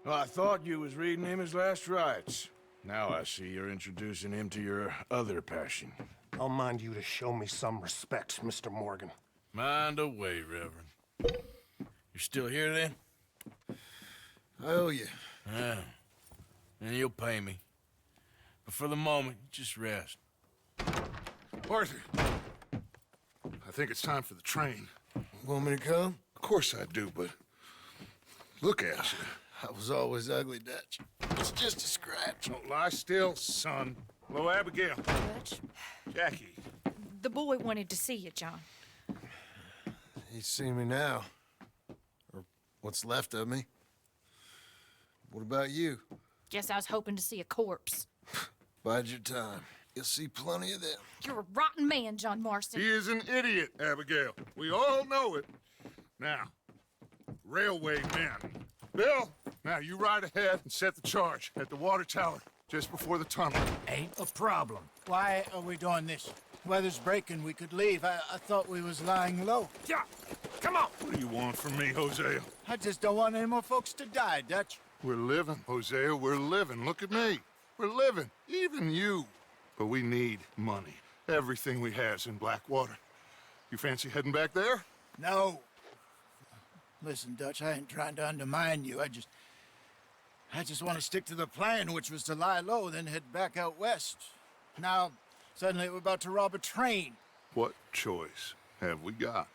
Well, I thought you was reading him his last rites. Now I see you're introducing him to your other passion. I'll mind you to show me some respect, Mr. Morgan. Mind away, Reverend. You're still here, then? I owe you. Yeah. And you'll pay me. But for the moment, just rest. Arthur, I think it's time for the train. Want me to come? Of course I do, but look at you. I was always ugly, Dutch. It's just a scratch. Don't lie still, son. Hello, Abigail. Dutch, Jackie. the boy wanted to see you, John. He's seen me now. Or what's left of me. What about you? Guess I was hoping to see a corpse. Bide your time. You'll see plenty of them. You're a rotten man, John Marston. He is an idiot, Abigail. We all know it. Now, railway men. Bill, now you ride ahead and set the charge at the water tower just before the tunnel. Ain't a problem. Why are we doing this? Weather's breaking, we could leave. I thought we was lying low. Yeah, come on. What do you want from me, Hosea? I just don't want any more folks to die, Dutch. We're living, Hosea, we're living. Look at me. We're living, even you. But we need money. Everything we have's in Blackwater. You fancy heading back there? No. Listen, Dutch, I ain't trying to undermine you. I just want to stick to the plan, which was to lie low, then head back out west. Now, suddenly we're about to rob a train. What choice have we got?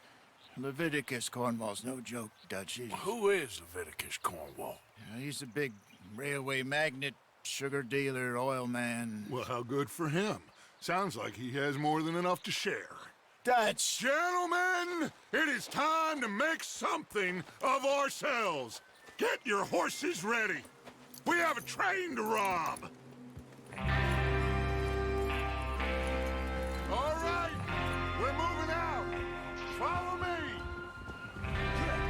Leviticus Cornwall's no joke, Dutch. Who is Leviticus Cornwall? He's a big railway magnate, sugar dealer, oil man. Well, how good for him. Sounds like he has more than enough to share. Dutch! Gentlemen, it is time to make something of ourselves. Get your horses ready. We have a train to rob. All right, we're moving out. Follow me.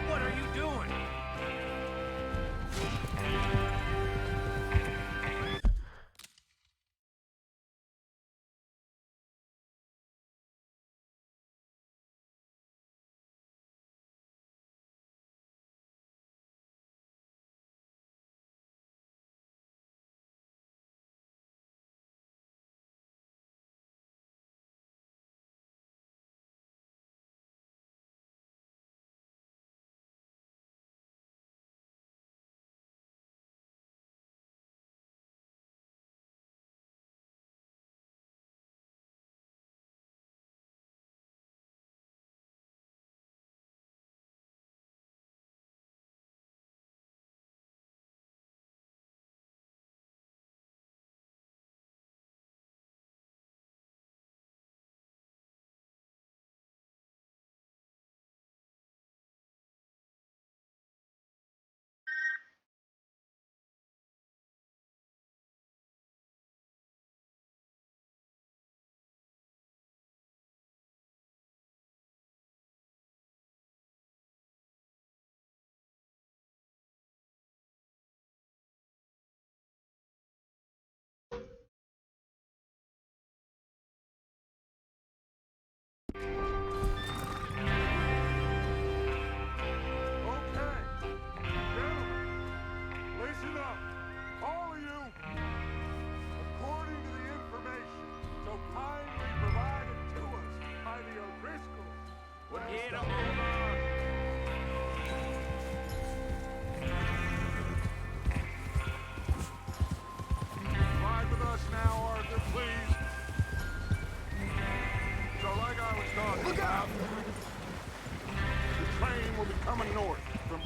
What are you doing?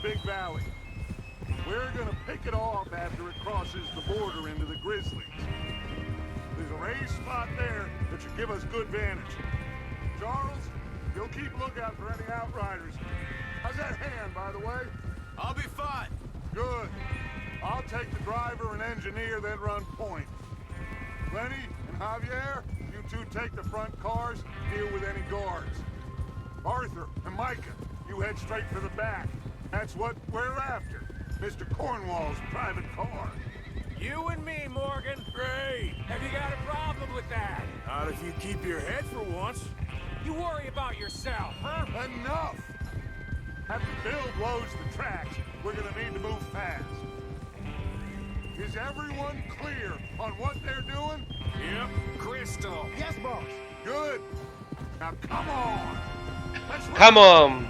Big Valley. We're gonna pick it off after it crosses the border into the Grizzlies. There's a raised spot there that should give us good vantage. Charles, you'll keep lookout for any outriders. How's that hand, by the way? I'll be fine. Good. I'll take the driver and engineer, then run point. Lenny and Javier, you two take the front cars, deal with any guards. Arthur and Micah, you head straight for the back. That's what we're after. Mr. Cornwall's private car. You and me, Morgan. Great. Have you got a problem with that? Not if you keep your head for once. You worry about yourself, huh? Enough! After Bill blows the tracks, we're gonna need to move fast. Is everyone clear on what they're doing? Yep. Crystal. Yes, boss. Good. Now come on. Let's Come on.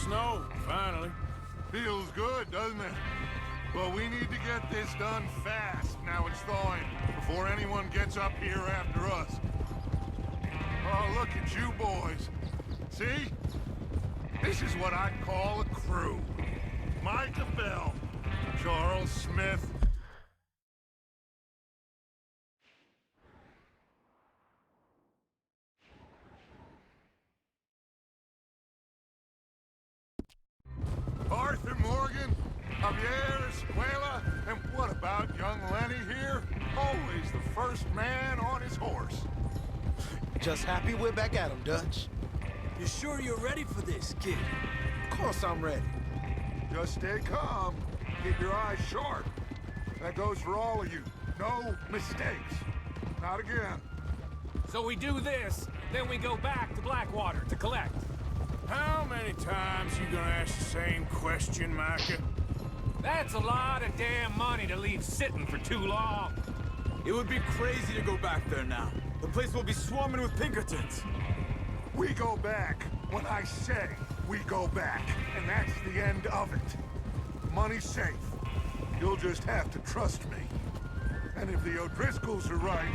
Snow, finally. Feels good, doesn't it? Well, we need to get this done fast. Now it's thawing, before anyone gets up here after us. Oh, look at you boys. See? This is what I call a crew. Micah Bell, Charles Smith, Javier, Escuela, and what about young Lenny here? Always the first man on his horse. Just happy we're back at him, Dutch. You sure you're ready for this, kid? Of course I'm ready. Just stay calm. Keep your eyes sharp. That goes for all of you. No mistakes. Not again. So we do this, then we go back to Blackwater to collect. How many times you gonna ask the same question, Micah? That's a lot of damn money to leave sitting for too long. It would be crazy to go back there now. The place will be swarming with Pinkertons. We go back when I say we go back, and that's the end of it. Money's safe. You'll just have to trust me. And if the O'Driscolls are right,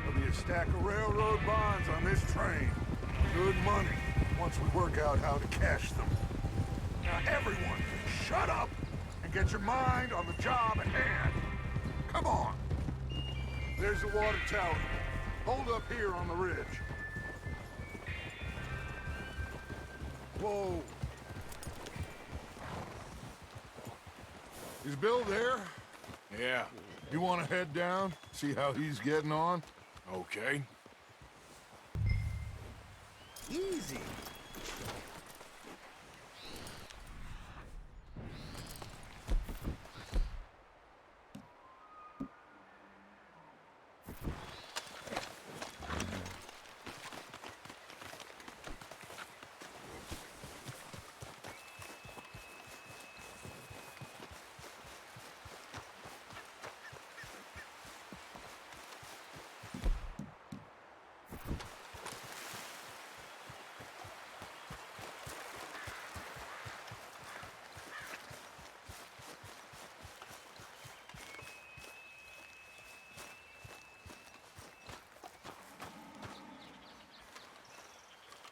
there'll be a stack of railroad bonds on this train. Good money, once we work out how to cash them. Now everyone, shut up and get your mind on the job at hand. Come on. There's the water tower. Hold up here on the ridge. Whoa. Is Bill there? Yeah. You want to head down, see how he's getting on? Okay. Easy.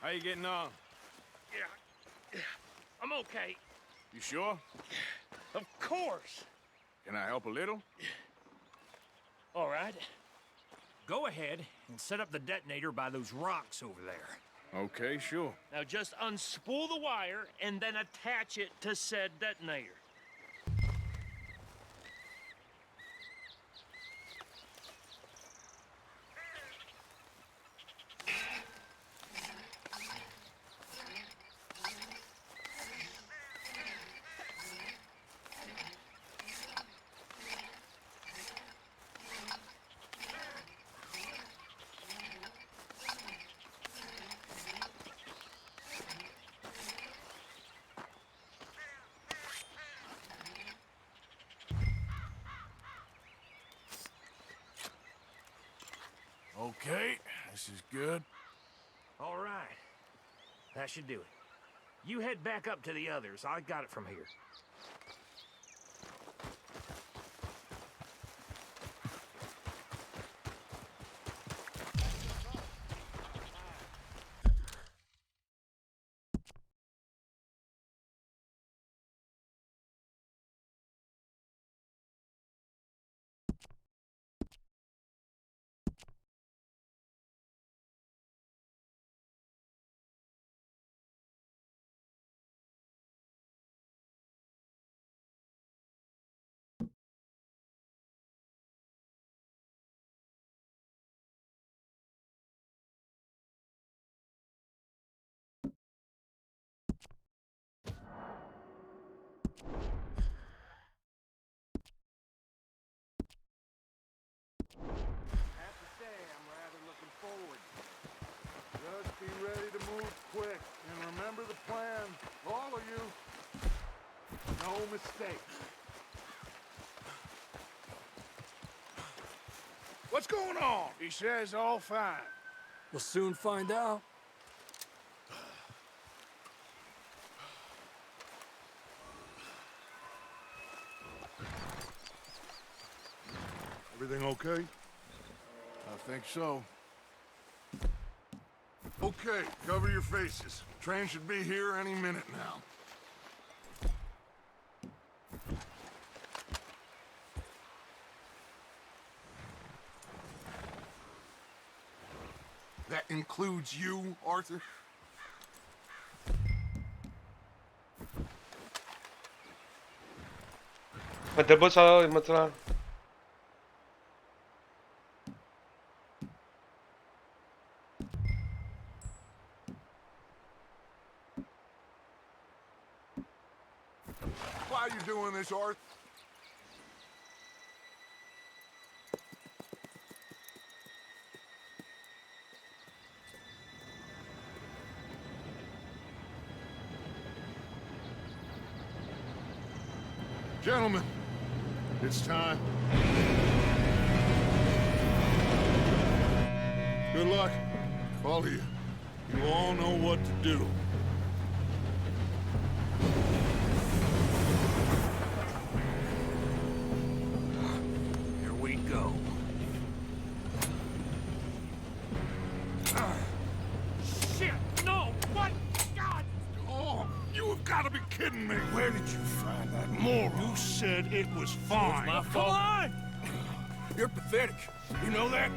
How you getting on? Yeah, I'm okay. You sure? Of course. Can I help a little? All right. Go ahead and set up the detonator by those rocks over there. Okay, sure. Now just unspool the wire and then attach it to said detonator. Okay, this is good. All right. That should do it. You head back up to the others. I got it from here. Have to say, I'm rather looking forward. Just be ready to move quick, and remember the plan, all of you. No mistakes. What's going on? He says all fine. We'll soon find out. Everything okay? I think so. Okay, cover your faces. Train should be here any minute now. That includes you, Arthur? Meter pulsador y mostrar. Why are you doing this, Arthur? Gentlemen, it's time. Good luck, all of you. You all know what to do. Here we go. Shit! No! What? God! Oh, you have got to be kidding me. Where did you find that moron? You said it was fine. my Come fault. on! You're pathetic. You know that?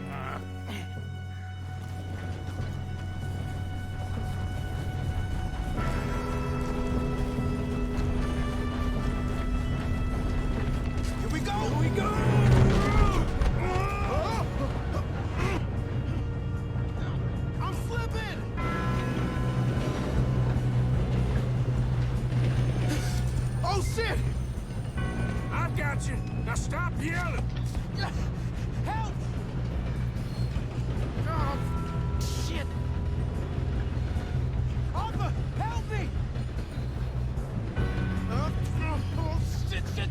Here we go! Here we go! I'm slipping! Oh, shit! I've got you. Now stop yelling. Help! Oh, shit! Arthur, help me! Oh, shit, shit!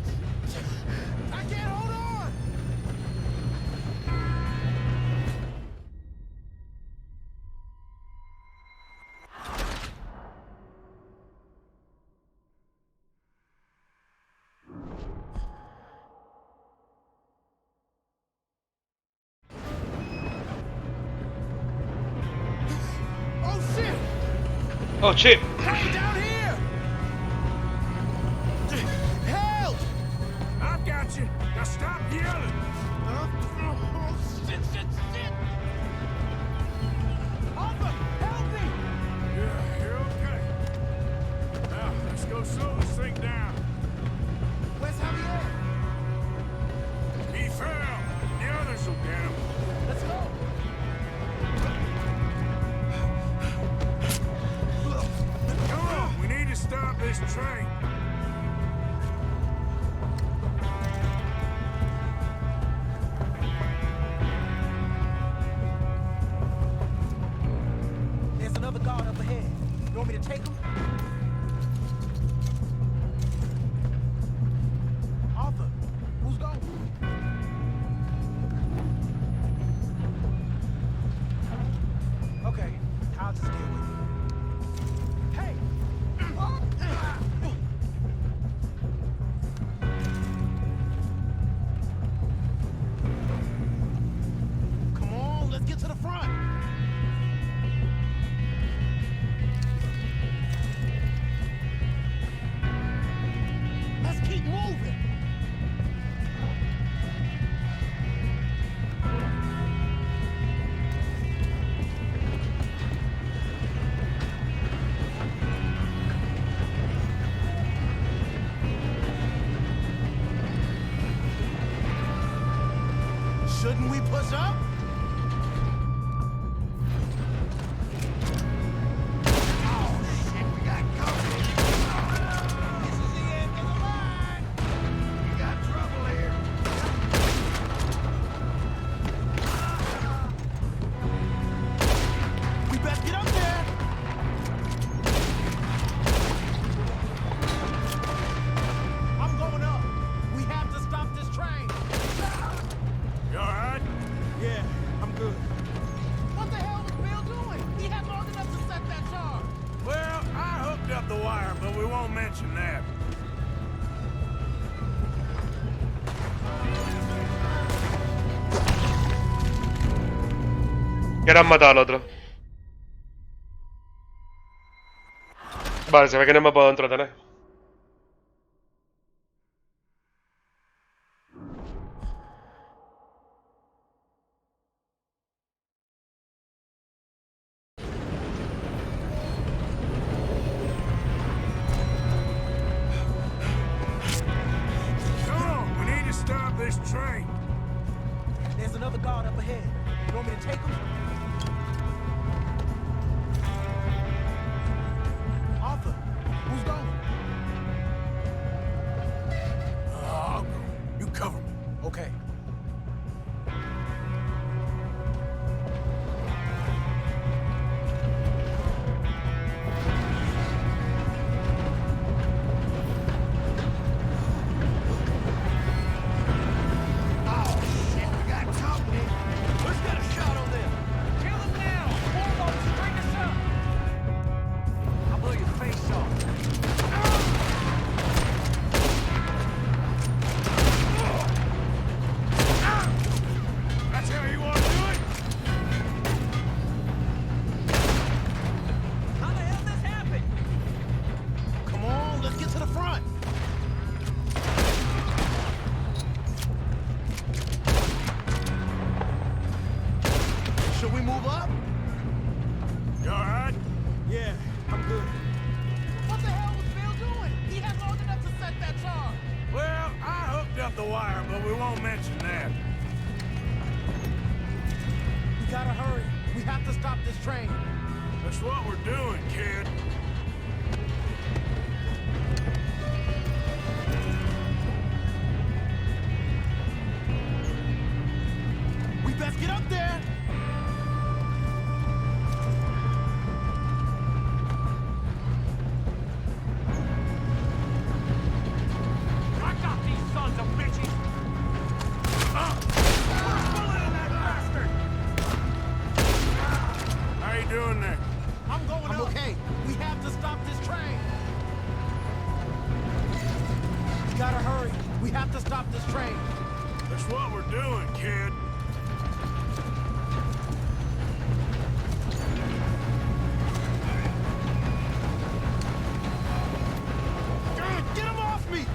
I can't hold on! Oh, shit! Oh shit! Hey, down here! Help! I've got you. Now stop yelling. Oh, shit, shit, shit! Arthur, help me! Yeah, you're okay. Now, let's go slow this thing down. Where's Javier? He fell. The others will get him. Let's go! Come on, we need to stop this train. There's another guard up ahead. You want me to take him? Arthur, who's going? Okay, I'll just deal with it. Hey! Come on, let's get to the front. Let's keep moving. Shouldn't we push up? Oh, shit, we got company. This is the end of the line. We got trouble here. We better get up there. I'm going up. We have to stop this train. You all right? Yeah, I'm good. What the hell was Bill doing? He had long enough to set that charge. Well, I hooked up the wire, but we won't mention that. Quieran matar al otro. Vale, se ve que no me puedo entretener. Come on, another guard up ahead. You want me to take him? Arthur, who's going? I'll go. You cover me. Okay. Should we move up? You all right? Yeah, I'm good. What the hell was Bill doing? He had long enough to set that charge. Well, I hooked up the wire, but we won't mention that. We gotta hurry. We have to stop this train. That's what we're doing, kid. We best get up there. I got these sons of bitches. How you doing there? I'm okay. We have to stop this train. We gotta hurry. We have to stop this train. That's what we're doing, kid. Get him off me!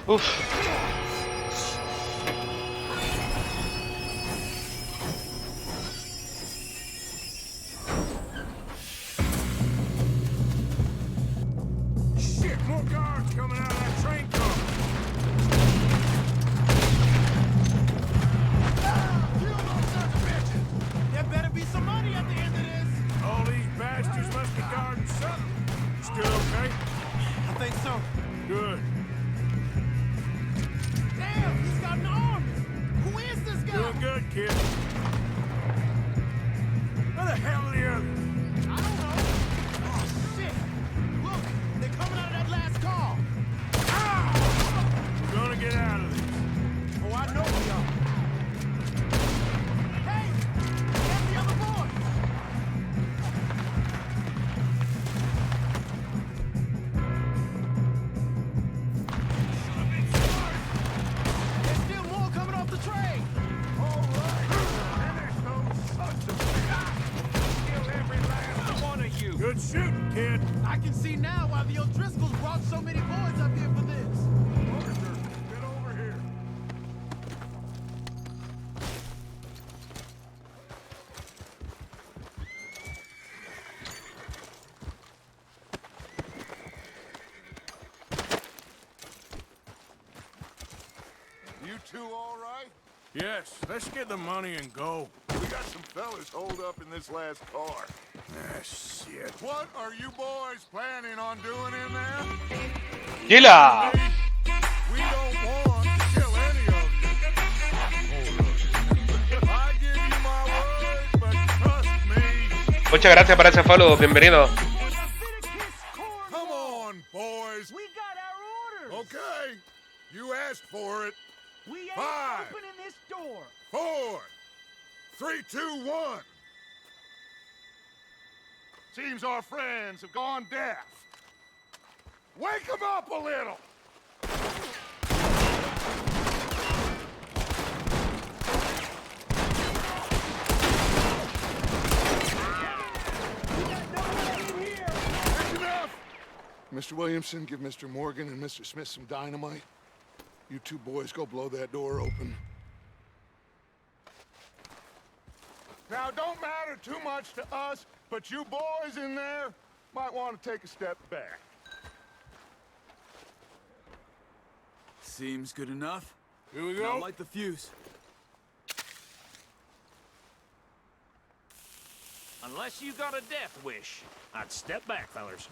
Uf. Shit, more guards coming out of that train car. Kill those sons of bitches. There better be some money at the end of this. All these bastards must be guarding something. Still okay? I think so. Good. Damn, he's got an army. Who is this guy? Doing good, kid. Where the hell are the others? I don't know. Oh, shit. Look, they're coming out of that last car. We're gonna get out of this. Oh, I know we are. Hey, there's the other boy. There's still more coming off the train. All right. Finish those sons of bitches. Kill every last one of you. Good shooting, kid. I can see now why the O'Driscolls brought so many boys up here for this. Arthur, get over here. You two all right? Yes, let's get the money and go. We got some fellas holed up in this last car. Ah, shit. What are you boys planning on doing in there? ¡Gila! We don't want to kill any of you. I give you my word, but trust me. Muchas gracias por ese follow, bienvenido. Come on, boys. We got our orders. Okay, you asked for it. We ain't 5, opening this door. 4, 3, 2, 1. Seems our friends have gone deaf. Wake them up a little. We got nowhere in here. Mr. Williamson, give Mr. Morgan and Mr. Smith some dynamite. You two boys go blow that door open. Now, don't matter too much to us, but you boys in there might want to take a step back. Seems good enough. Here we Now go. light the fuse. Unless you got a death wish, I'd step back, fellers.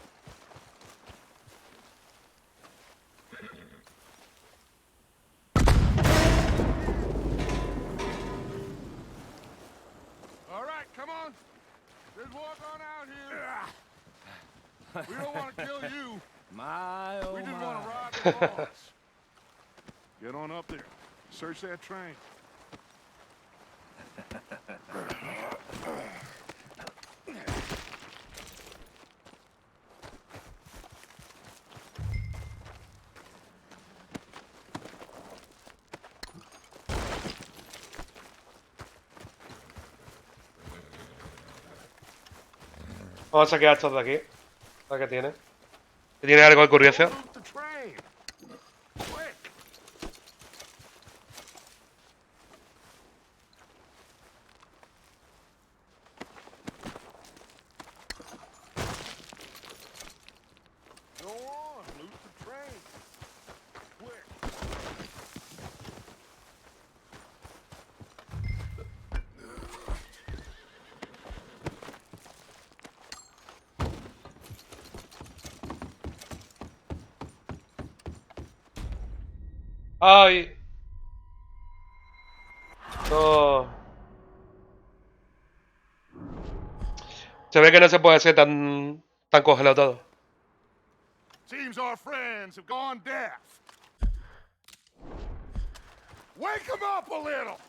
All right, come on. Just walk on out here. We don't want to kill you. My, oh We just my. want to rob the boss. Get on up there. Search that train. Vamos a saquear estos de aquí. A ver qué tiene. ¿Que tiene algo curioso? Move the train. Quick. Go on, loot the train. Quick. ¡Ay! No. Se ve que no se puede ser tan congelado todo. Seems our friends have gone deaf. Wake them up a little.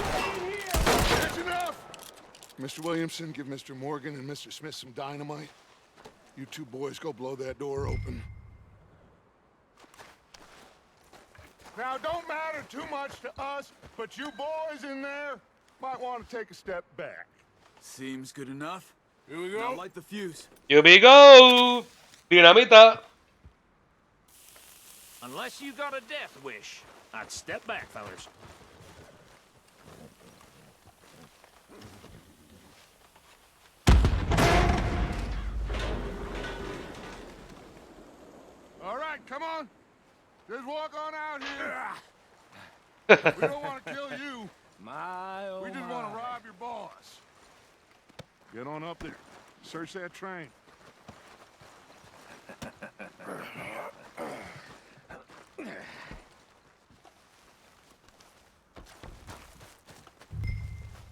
That's enough. Mr. Williamson, give Mr. Morgan and Mr. Smith some dynamite. You two boys go blow that door open. Now, don't matter too much to us, but you boys in there might want to take a step back. Seems good enough. Here we Now go. light the fuse. Here we go! Dinamita! Unless you got a death wish, I'd step back, fellers. All right, come on. Just walk on out here. We don't want to kill you. My, oh We just want to rob your boss. Get on up there. Search that train.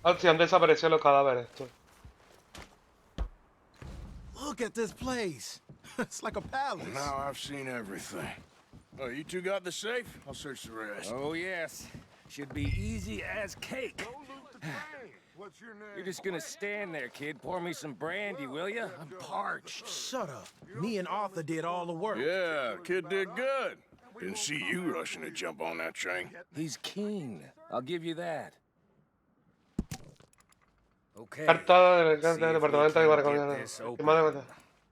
Hostia, han desaparecido los cadáveres. Tú. Look at this place. It's like a palace. Now I've seen everything. Oh, you two got the safe? I'll search the rest. Oh, yes. Should be easy as cake. Go loot the train. What's your name? You're just gonna stand there, kid. Pour me some brandy, will ya? I'm parched. Shut up. Me and Arthur did all the work. Yeah, kid did good. Didn't see you rushing to jump on that train. He's keen. I'll give you that. Okay. Carta del See alcalde del if we departamento de can Barcelona. get this open. Estimado juez,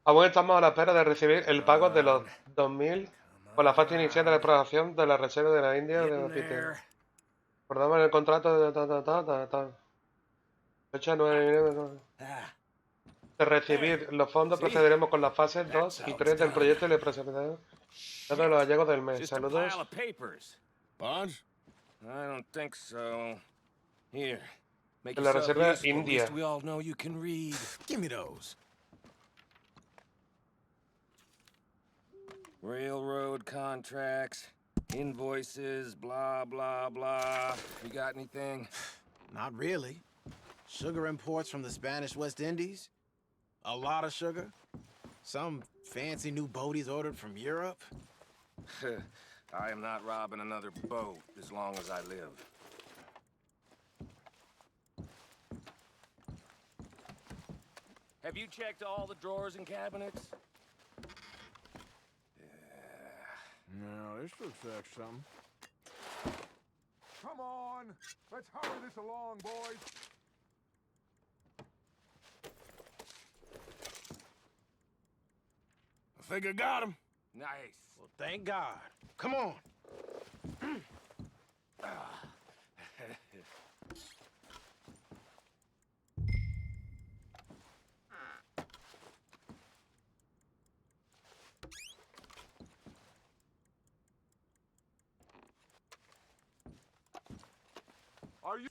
aún estamos a la espera de recibir el pago de los 2.000 por la fase inicial de la exploración de la reserva de la India de Getting Oeste. there. Acordamos en el contrato de fecha 9 de recibir los fondos. Procederemos con las fases 2 y 3 del proyecto y le presentaremos todos los hallazgos del mes. Just a Saludos. pile of papers. Bonds? I don't think so. Here. Make De la yourself reserva useful. At India. least we all know you can read. Give me those. Railroad contracts, invoices, blah, blah, blah. You got anything? Not really. Sugar imports from the Spanish West Indies. A lot of sugar. Some fancy new boat he's ordered from Europe. I am not robbing another boat as long as I live. Have you checked all the drawers and cabinets? No, this looks like something. Come on. Let's hurry this along, boys. I think I got him. Nice. Well, thank God. Come on. Are you...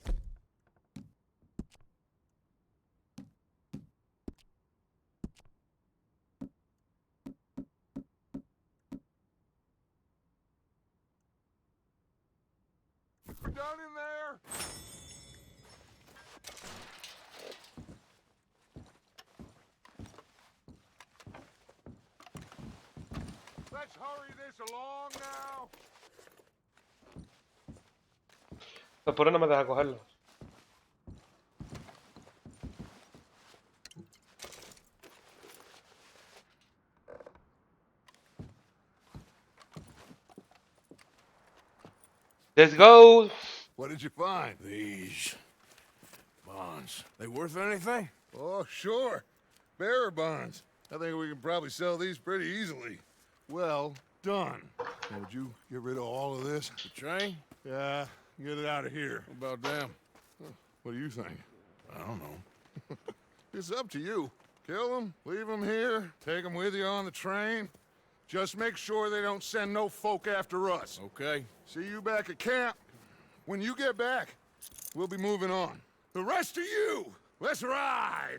We're done in there? Let's hurry this along now. Pues por ahí no me deja cogerlo. Let's go. What did you find? These bonds. They worth anything? Oh, sure. Bearer bonds. I think we can probably sell these pretty easily. Well done. Now, would you get rid of all of this? The train? Yeah, get it out of here. What about them? What do you think? I don't know. It's up to you. Kill them, leave them here, take them with you on the train. Just make sure they don't send no folk after us. Okay. See you back at camp. When you get back, we'll be moving on. The rest of you, let's ride!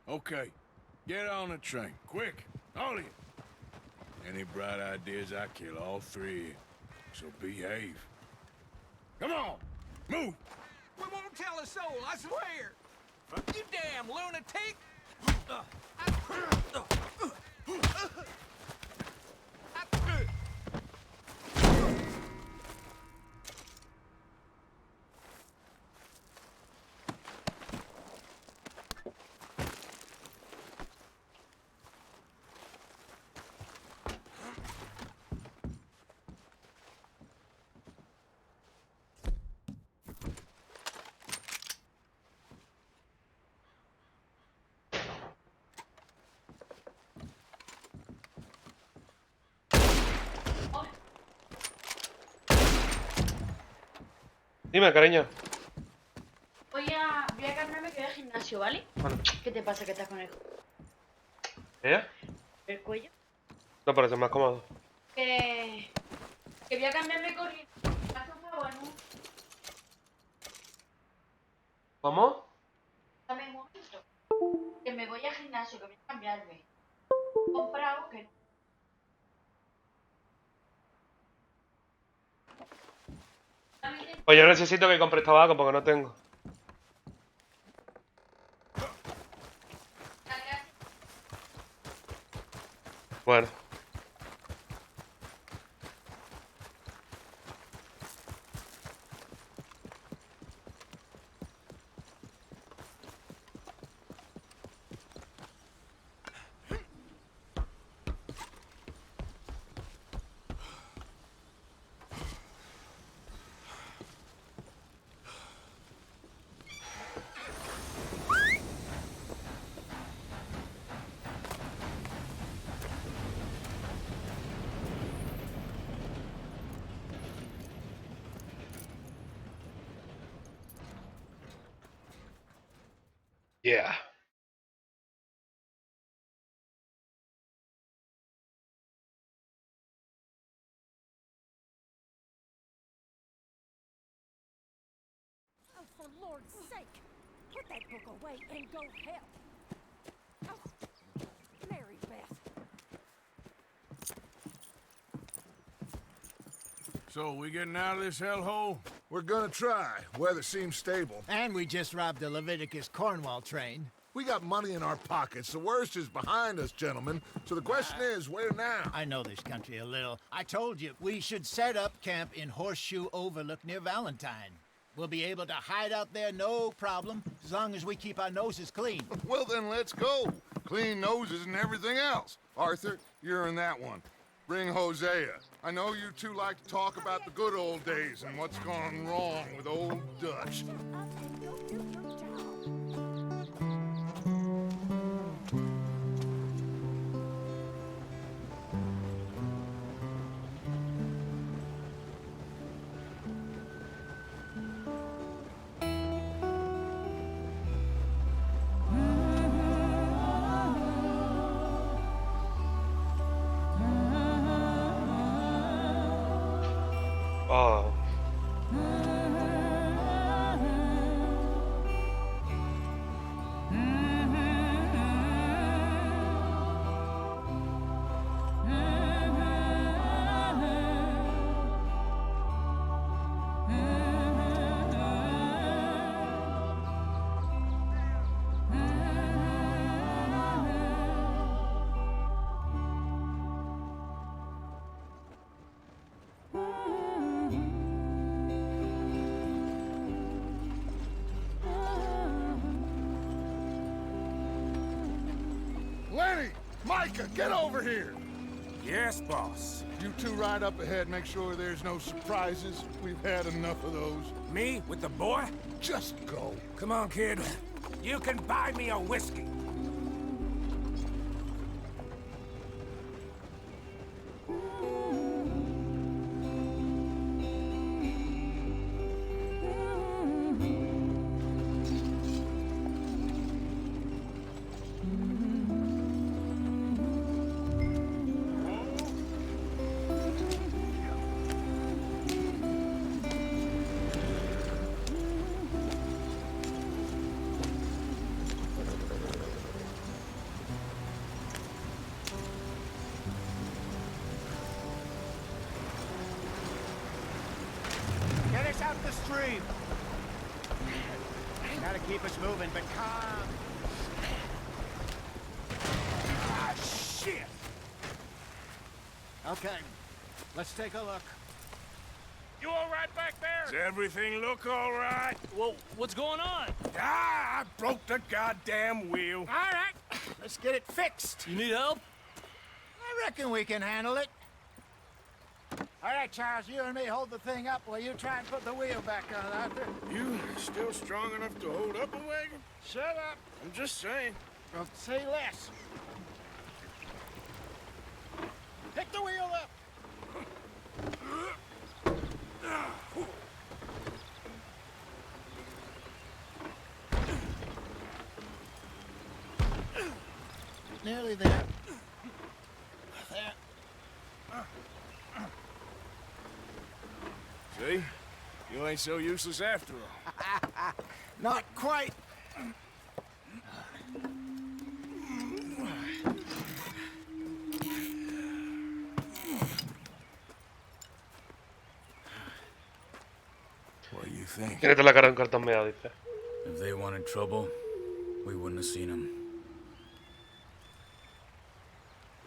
Okay. Get on the train. Quick. All of you. Any bright ideas, I kill all three. So behave. Come on! Move! We won't tell a soul, I swear. You damn lunatic! Dime, cariño. Voy a cambiarme que voy al gimnasio, ¿vale? Vale. ¿Qué te pasa que estás con ¿Eh? el cuello? No parece más cómodo. Que voy a cambiarme corriendo. Haz un favor, ¿no? ¿Cómo? Dame un momento. Que me voy al gimnasio, que voy a cambiarme. Compra algo que no. Pues yo necesito que compres tabaco porque no tengo. Bueno. Yeah. Oh, for Lord's sake, put that book away and go help. Oh, Mary Beth. So, we getting out of this hellhole? We're gonna try. Weather seems stable. And we just robbed the Leviticus Cornwall train. We got money in our pockets. The worst is behind us, gentlemen. So the question is, where now? I know this country a little. I told you, we should set up camp in Horseshoe Overlook near Valentine. We'll be able to hide out there no problem, as long as we keep our noses clean. Well, then let's go. Clean noses and everything else. Arthur, you're in that one. Bring Hosea. I know you two like to talk about the good old days and what's gone wrong with old Dutch. Oh. Lenny! Micah, get over here! Yes, boss. You two ride up ahead, make sure there's no surprises. We've had enough of those. Me with the boy? Just go. Come on, kid. You can buy me a whiskey. Get us out the stream. Gotta keep us moving, but calm. Ah, shit! Okay, let's take a look. You all right back there? Does everything look all right? Well, what's going on? Ah, I broke the goddamn wheel. All right, let's get it fixed. You need help? I reckon we can handle it. All right, Charles, you and me hold the thing up while you try and put the wheel back on, Arthur. You still strong enough to hold up a wagon? Shut up. I'm just saying. Well, say less. Pick the wheel up. Nearly there. There. See? You ain't so useless after all. Not quite. What do you think? Tienes la cara en cartón meado, dice. If they wanted trouble, we wouldn't have seen them.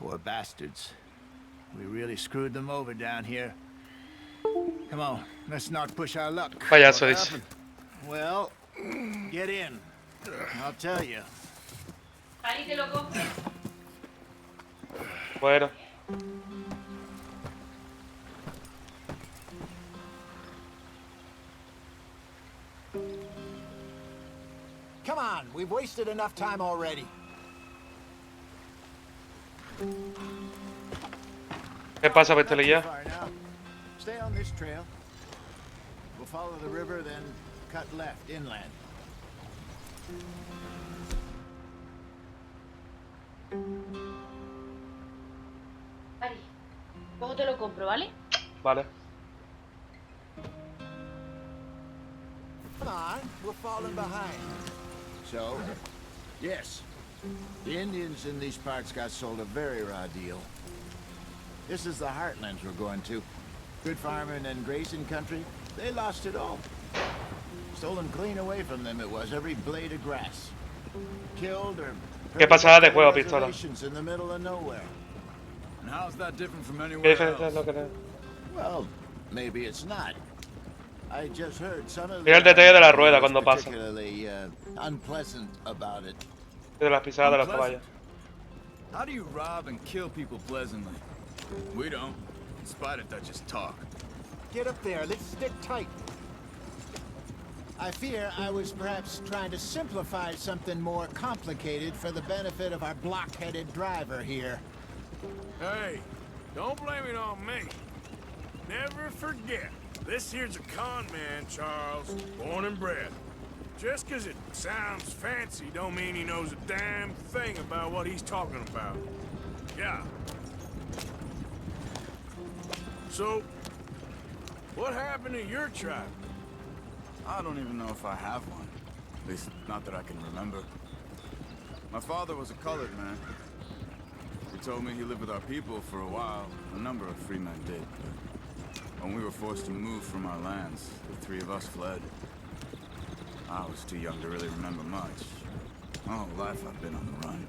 Poor bastards. We really screwed them over down here. Come on, let's not push our luck. Payaso dice. Well, get in. I'll tell you. Ahí te lo compro. Bueno. Come on, we've wasted enough time already. ¿Qué pasa, Bestelilla? Far now. Stay on this trail. We'll follow the river, then cut left inland. Vale. Luego te lo compro, ¿vale? Vale. Come on, we're falling behind. So, yes, the Indians in these parts got sold a very raw deal. This is the heartlands we're going to. Good farming and grazing country, they lost it all. Stolen clean away from them it was, every blade of grass. Killed or... ¿Qué pasada de juego, pistola? in the middle of nowhere. And how's that different from ¿Qué anywhere diferencia es else? lo que te... Well, maybe it's not. I just heard some of Mira el detalle de la rueda cuando pasa. particularly unpleasant about it. De las pisadas de los Unpleasant? caballos. How do you rob and kill people pleasantly? We don't, in spite of Dutch's talk. Get up there. Let's stick tight. I fear I was perhaps trying to simplify something more complicated for the benefit of our block-headed driver here. Hey, don't blame it on me. Never forget, this here's a con man, Charles, born and bred. Just 'cause it sounds fancy don't mean he knows a damn thing about what he's talking about. Yeah. So, what happened to your tribe? I don't even know if I have one. At least, not that I can remember. My father was a colored man. He told me he lived with our people for a while. A number of free men did. But when we were forced to move from our lands, the three of us fled. I was too young to really remember much. My whole life I've been on the run.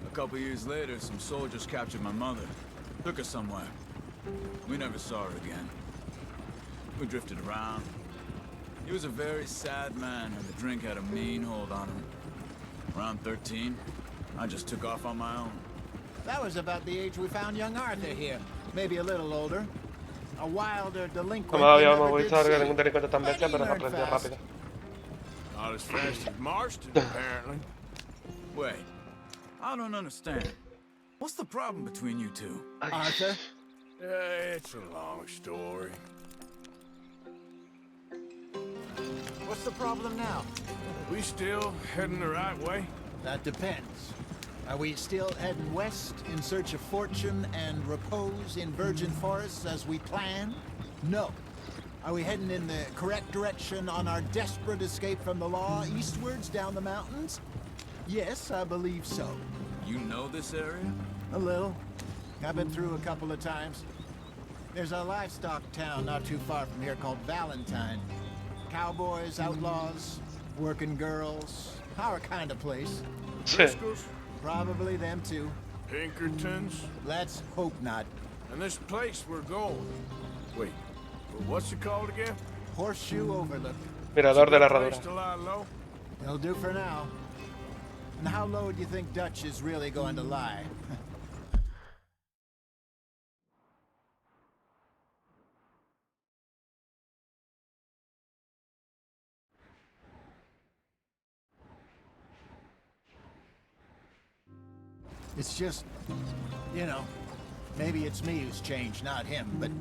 A couple years later, some soldiers captured my mother. Took her somewhere. We never saw her again. We drifted around. He was a very sad man, and the drink had a mean hold on him. Around 13, I just took off on my own. That was about the age we found young Arthur here. Maybe a little older. A wilder delinquent. No me había visto que ningún delincuente tan bestia, pero se aprendió rápido. Not as fast as Marston, apparently. Wait, I don't understand. What's the problem between you two? Arthur? It's a long story. What's the problem now? We still heading the right way? That depends. Are we still heading west in search of fortune and repose in virgin forests as we planned? No. Are we heading in the correct direction on our desperate escape from the law eastwards down the mountains? Yes, I believe so. You know this area? A little. I've been through a couple of times. There's a livestock town not too far from here called Valentine. Cowboys, outlaws, working girls, our kind of place. Driscoll's? Probably them too. Pinkertons? Let's hope not. And this place we're going. Wait, what's it called again? Horseshoe Overlook. Mirador de la Place Herradura. to lie low? It'll do for now. And how low do you think Dutch is really going to lie? It's just, you know, maybe it's me who's changed, not him, but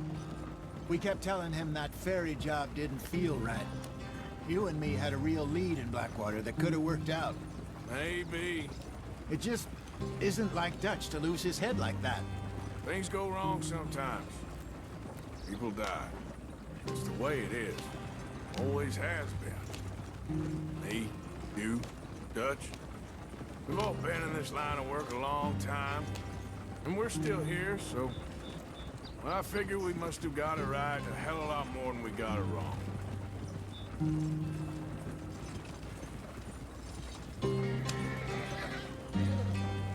we kept telling him that ferry job didn't feel right. You and me had a real lead in Blackwater that could have worked out. Maybe. It just isn't like Dutch to lose his head like that. Things go wrong sometimes. People die. It's the way it is. Always has been. Me, you, Dutch. We've all been in this line of work a long time. And we're still here, so... Well, I figure we must have got it right a hell of a lot more than we got it wrong.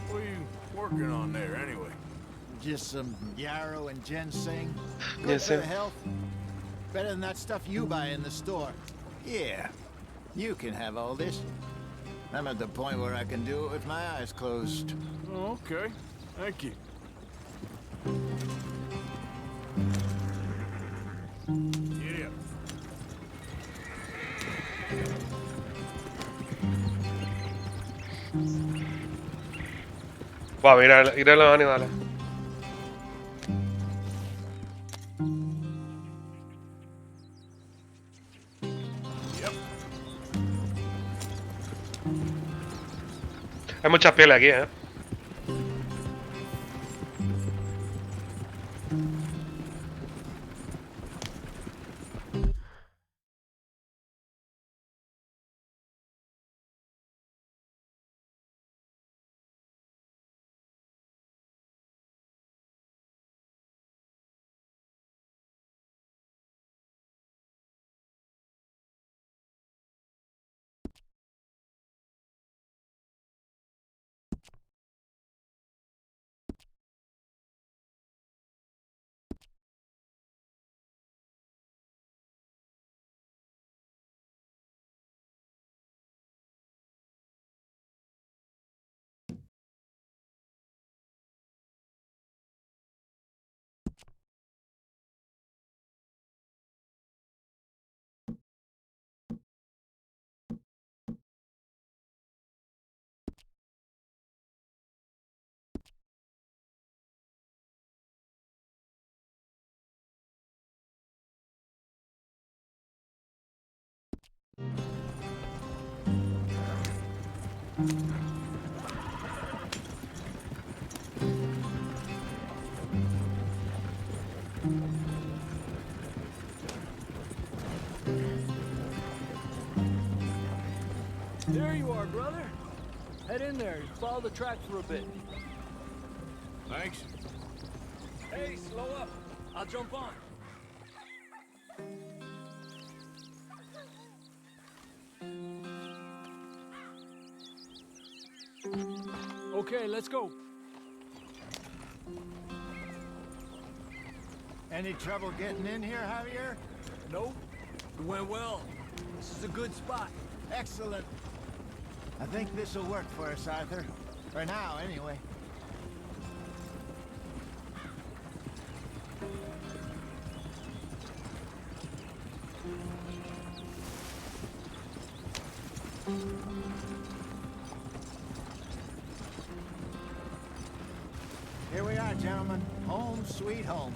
What are you working on there, anyway? Just some yarrow and ginseng. Good for the health. Better than that stuff you buy in the store. Yeah, you can have all this. I'm at the point where I can do it with my eyes closed. Oh, okay. Thank you. Yeah. Va, mira, ir a los animales. Yep. Hay muchas pieles aquí, ¿eh? There you are, brother. Head in there. Follow the track for a bit. Thanks. Hey, slow up. I'll jump on. Okay, let's go. Any trouble getting in here, Javier? Nope. It went well. This is a good spot. Excellent. I think this will work for us, Arthur. For now, anyway. Here we are, gentlemen. Home sweet home.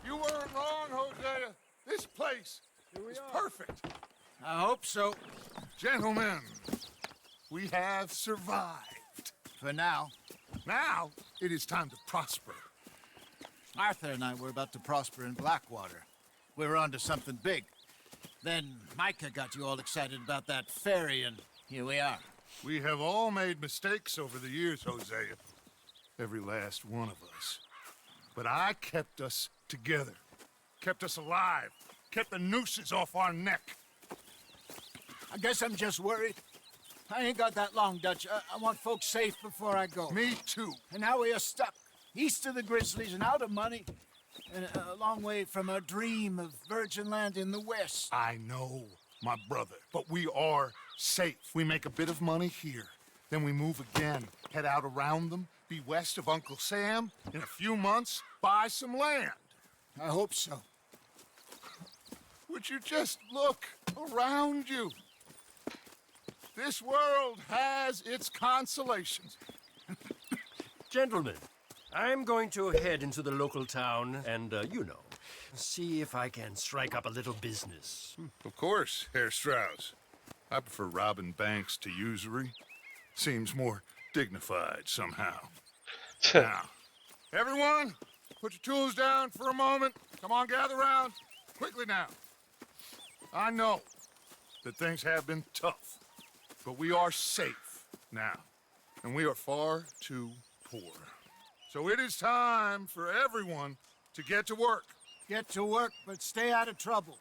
You weren't wrong, Hosea. This place is perfect. I hope so. Gentlemen, we have survived. For now. Now, it is time to prosper. Arthur and I were about to prosper in Blackwater. We were onto something big. Then Micah got you all excited about that ferry, and here we are. We have all made mistakes over the years, Hosea. Every last one of us. But I kept us together. Kept us alive. Kept the nooses off our neck. I guess I'm just worried. I ain't got that long, Dutch. I want folks safe before I go. Me too. And now we are stuck. East of the Grizzlies and out of money. And a long way from a dream of virgin land in the west. I know, my brother. But we are safe. We make a bit of money here. Then we move again. Head out around them. Be west of Uncle Sam. In a few months, buy some land. I hope so. Would you just look around you? This world has its consolations. Gentlemen, I'm going to head into the local town and, see if I can strike up a little business. Of course, Herr Strauss. I prefer robbing banks to usury. Seems more dignified somehow. Now, everyone, put your tools down for a moment. Come on, gather round. Quickly now. I know that things have been tough, but we are safe now, and we are far too poor. So it is time for everyone to get to work. Get to work, but stay out of trouble.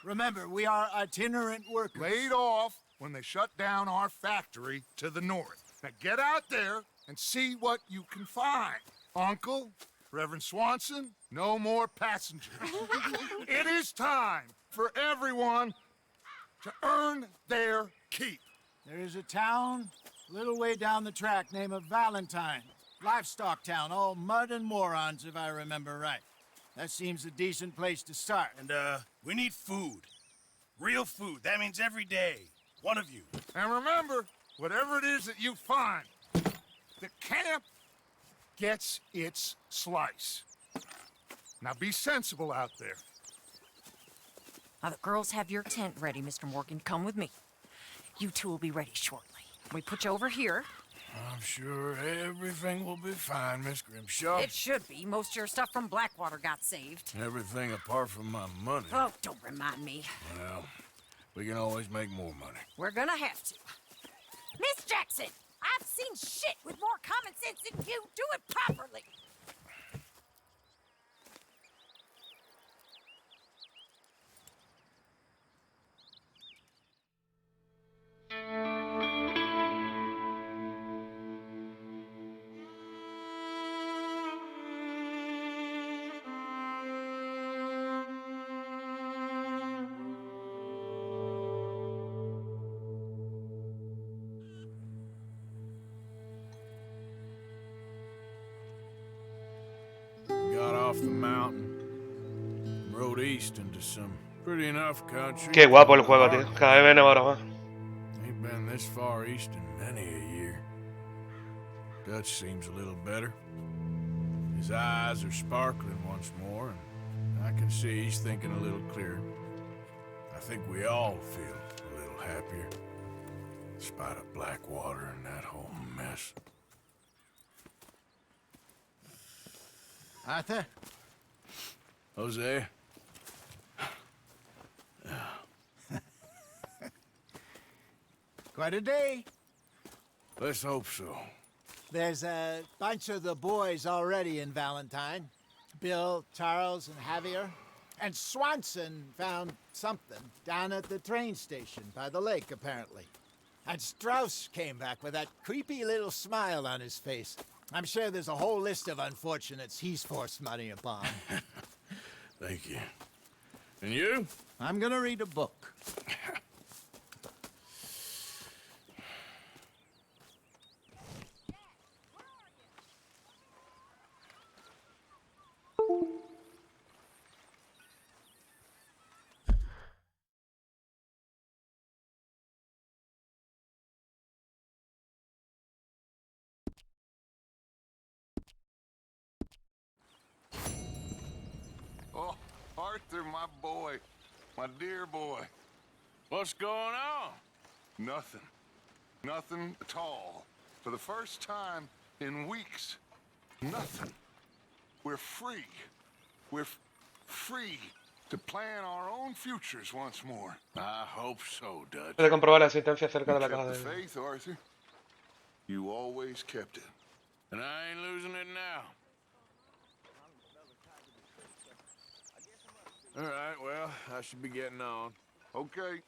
Remember, we are itinerant workers. Laid off when they shut down our factory to the north. Now get out there and see what you can find. Uncle, Reverend Swanson, no more passengers. It is time for everyone to earn their keep. There is a town a little way down the track named Valentine. Livestock town, all mud and morons, if I remember right. That seems a decent place to start. And, we need food. Real food. That means every day. One of you. And remember, whatever it is that you find, the camp gets its slice. Now be sensible out there. Now, the girls have your tent ready, Mr. Morgan. Come with me. You two will be ready shortly. We put you over here. I'm sure everything will be fine, Miss Grimshaw. It should be. Most of your stuff from Blackwater got saved. Everything apart from my money. Oh, don't remind me. Well, we can always make more money. We're gonna have to. Miss Jackson, I've seen shit with more common sense than you. Do it properly. Got off the mountain, rode east into some pretty enough country. Qué guapo el juego, tío. Cada vez viene ahora más. Ain't been this far east in many a year. Dutch seems a little better. His eyes are sparkling once more, and I can see he's thinking a little clearer. I think we all feel a little happier. In spite of Blackwater and that whole mess. Arthur? Jose? Quite a day. Let's hope so. There's a bunch of the boys already in Valentine. Bill, Charles, and Javier. And Swanson found something down at the train station by the lake, apparently. And Strauss came back with that creepy little smile on his face. I'm sure there's a whole list of unfortunates he's forced money upon. Thank you. And you? I'm gonna read a book. Oh, Arthur, my boy. My dear boy. What's going on? Nothing. Nothing at all. For the first time in weeks. Nothing. We're free. We're free to plan our own futures once more. I hope so, Dutch. Puede comprobar la existencia cerca de la You caja kept the de... faith, Arthur. You always kept it. And I ain't losing it now. All right, well, I should be getting on. Okay.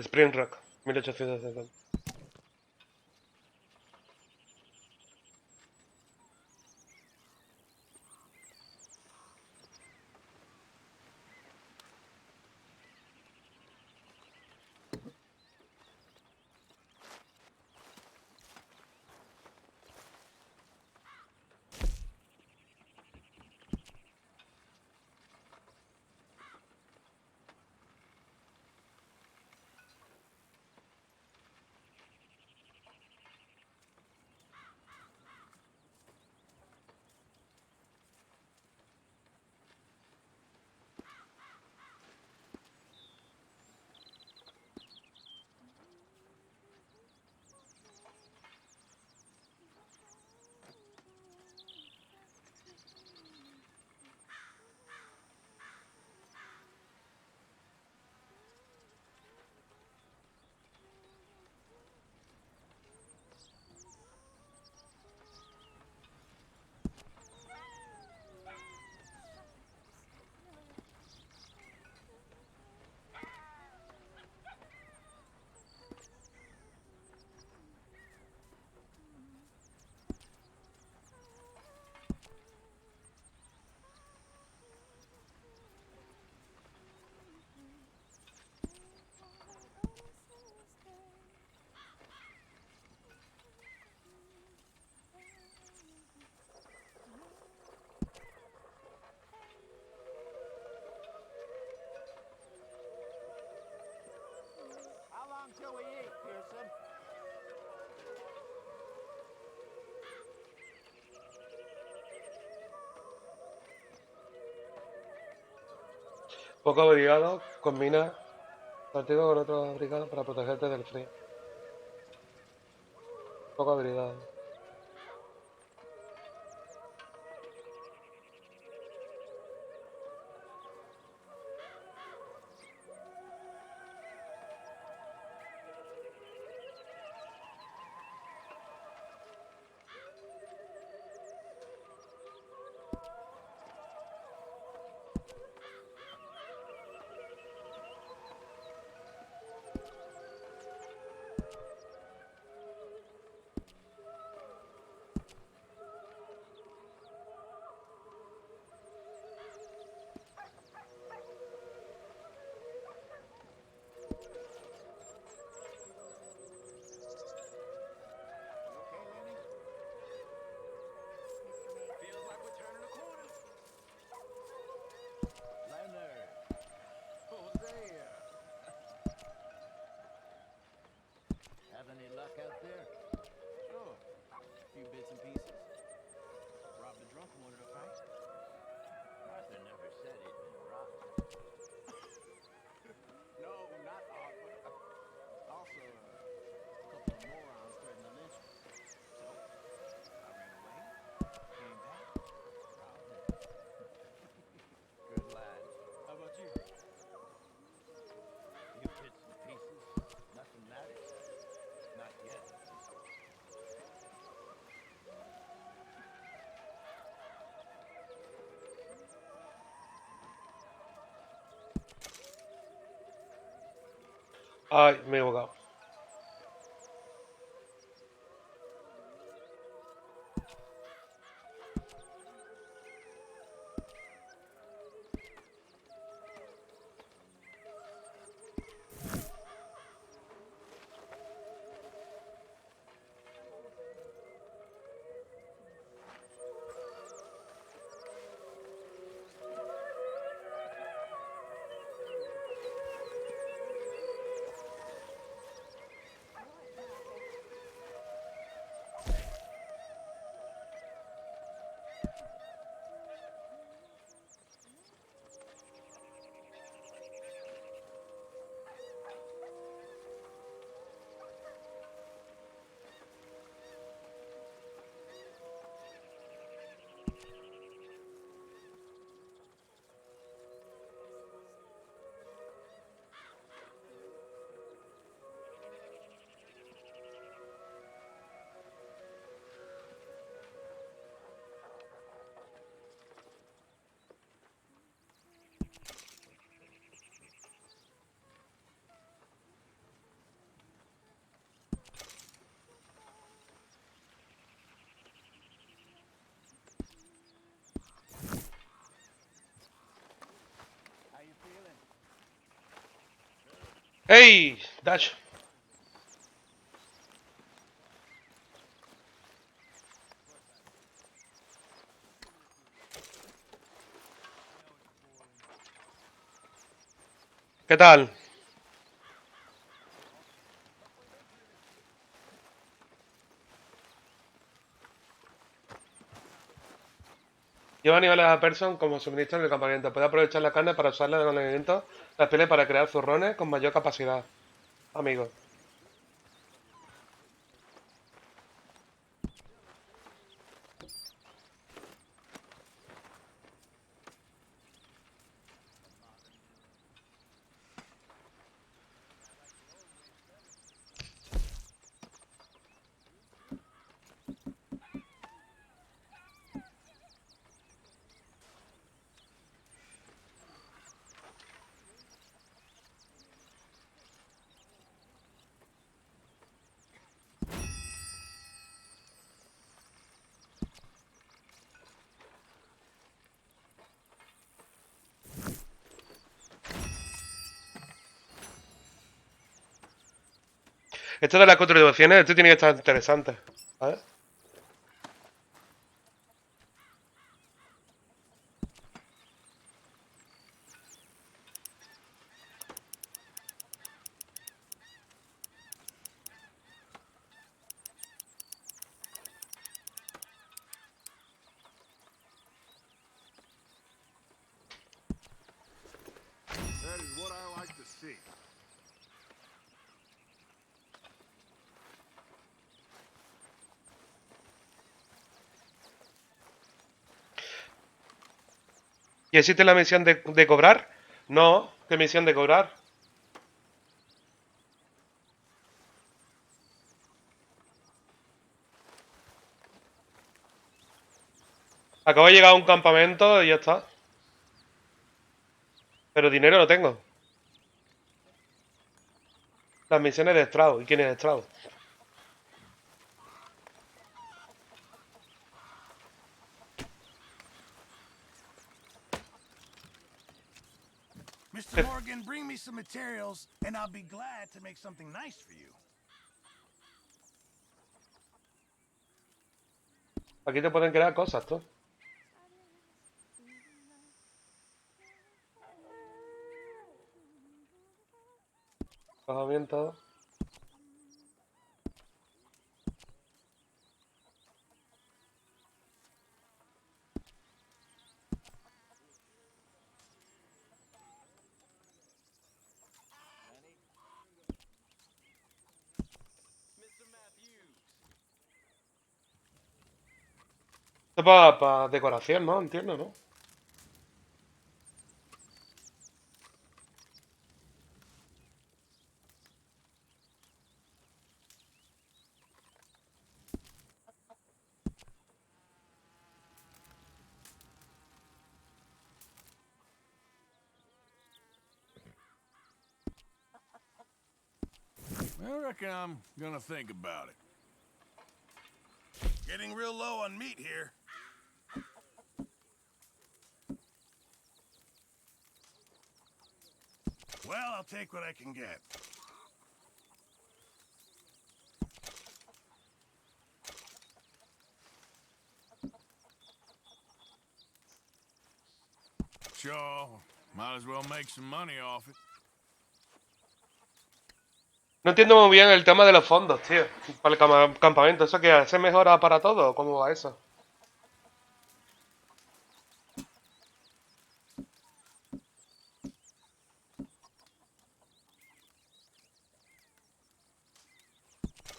Spring Rock, 1870. Till we eat, Pearson. Poco abrigado, combina partido con otros abrigados para protegerte del frío. Poca habilidad. Have any luck out there? Sure. A few bits and pieces. Robbed a drunk and wanted to fight. Arthur never said he'd been robbed. No, not Arthur. Also, a couple of morons threatened to lynch me. So, I ran away, came back, robbed them. Good lad. How about you? Few bits and pieces. Nothing matters. Not yet. Ay, me he equivocado. ¡Hey! Dash. ¿Qué tal? Lleva niveles a person como suministro en el campamento. Puede aprovechar la carne para usarla de alimento, las pieles para crear zurrones con mayor capacidad. Amigo. Esto de las contribuciones, esto tiene que estar interesante. ¿Vale? That is what I like to see. ¿Y existe la misión de cobrar? No, ¿qué misión de cobrar? Acabo de llegar a un campamento y ya está. Pero dinero no tengo. Las misiones de Strauss. ¿Y quién es Strauss? Mr. Morgan, bring me some materials, and I'll be glad to make something nice for you. Aquí te pueden crear cosas, tú. Alojamiento. Esto para decoración, ¿no? Entiendo, ¿no? I reckon I'm gonna think about it. Getting real low on meat here. Well, I'll take what I can get. Sure, might as well make some money off it. No entiendo muy bien el tema de los fondos, tío. Para el campamento. ¿Eso qué hace mejora para todo? ¿O cómo va eso?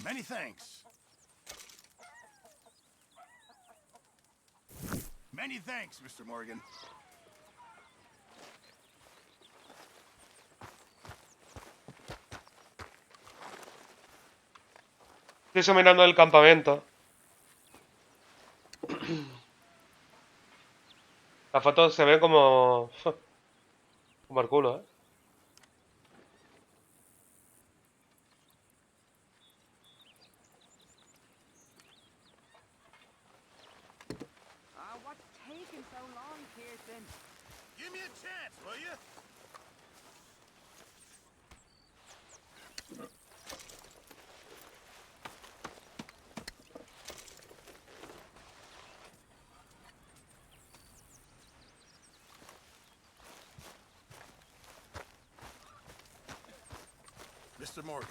Many thanks. Many thanks, Mr. Morgan. Estoy examinando el campamento. La foto se ve como... como el culo, ¿eh? What's taking so long, Pearson? Give me a chance, will you? Mr. Morgan.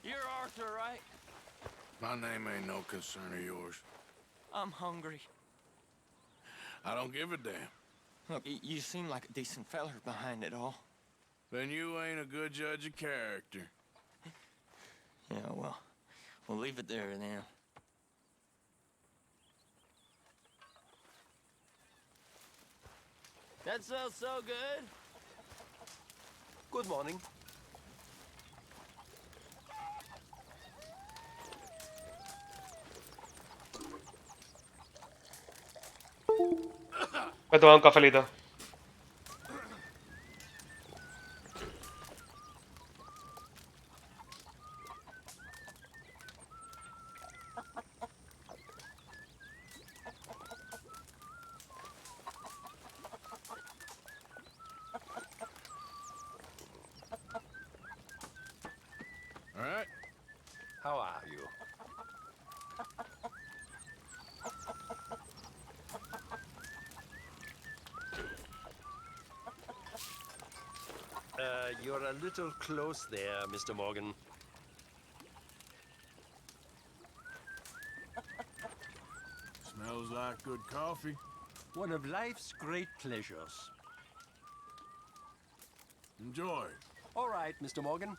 You're Arthur, right? My name ain't no concern of yours. I'm hungry. I don't give a damn. Look, you seem like a decent feller behind it all. Then you ain't a good judge of character. Yeah, well, we'll leave it there then. That smells so good. Good morning. Voy a tomar un cafelito. All right. How are you? You're a little close there, Mr. Morgan. Smells like good coffee. One of life's great pleasures. Enjoy. All right, Mr. Morgan.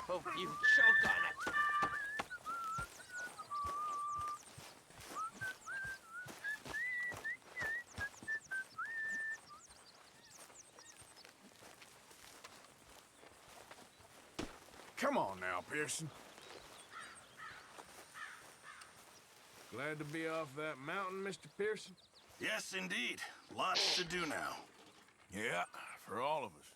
Hope you choke on it. Come on now, Pearson. Glad to be off that mountain, Mr. Pearson? Yes, indeed. Lots to do now. Yeah, for all of us.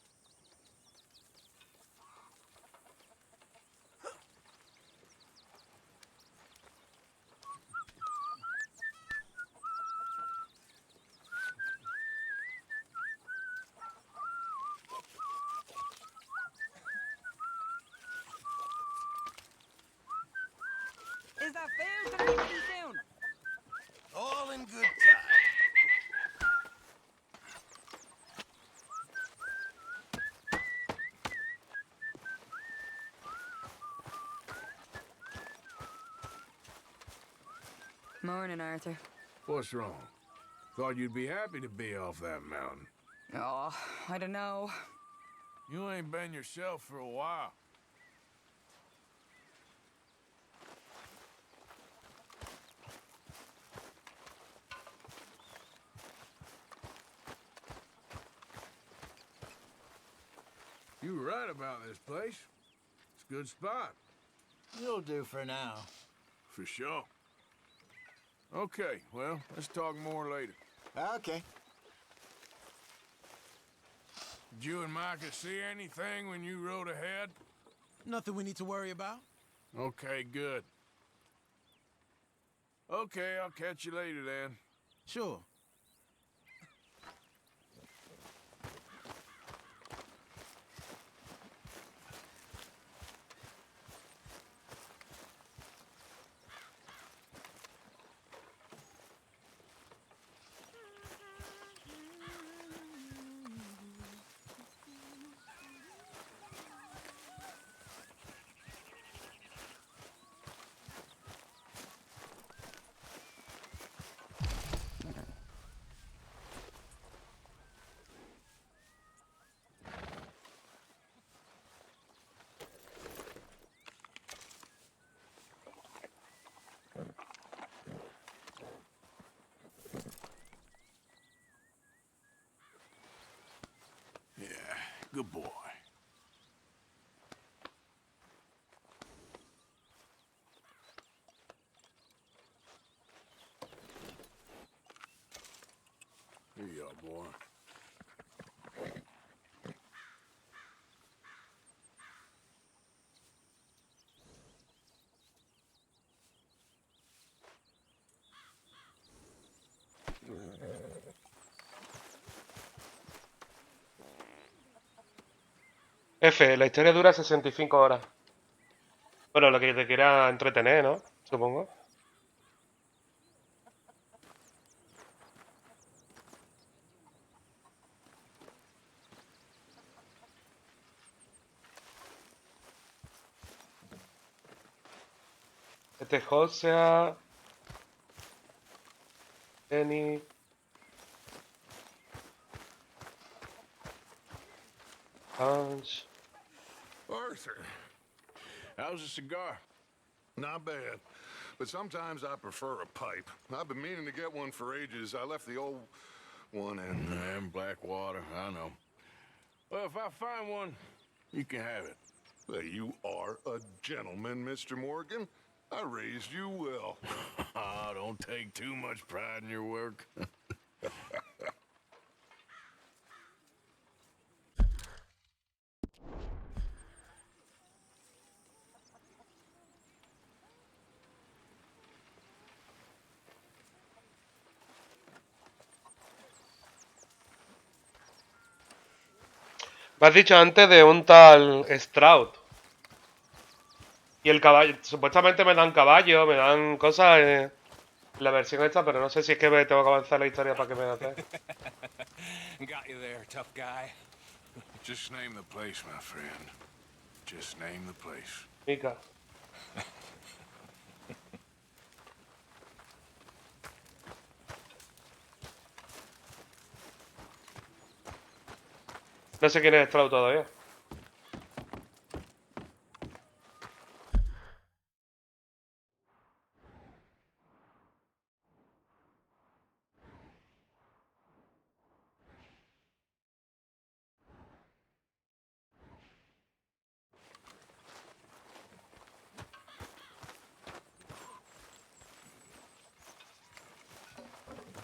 Is that food delivered soon? All in good time. Morning, Arthur. What's wrong? Thought you'd be happy to be off that mountain. Oh, I don't know. You ain't been yourself for a while. You were right about this place. It's a good spot. You'll do for now. For sure. Okay, well, let's talk more later. Okay. Did you and Micah see anything when you rode ahead? Nothing we need to worry about. Okay, good. Okay, I'll catch you later then. Sure. Yeah, good boy. Here you are, boy. F, la historia dura 65 horas. Bueno, lo que te quiera entretener, ¿no? Supongo. Este es Josea. Jenny. Hans. Arthur, how's a cigar? Not bad, but sometimes I prefer a pipe. I've been meaning to get one for ages. I left the old one in Blackwater, I know. Well, if I find one, you can have it. Well, you are a gentleman, Mr. Morgan. I raised you well. Oh, don't take too much pride in your work. Me has dicho antes de un tal Stroud. Y el caballo, supuestamente me dan caballo, me dan cosas en la versión esta, pero no sé si es que tengo que avanzar la historia para que me haga. Got you there, tough guy. Just name the place, my friend. Just name the place. Mica. No sé quién es esclavo todavía.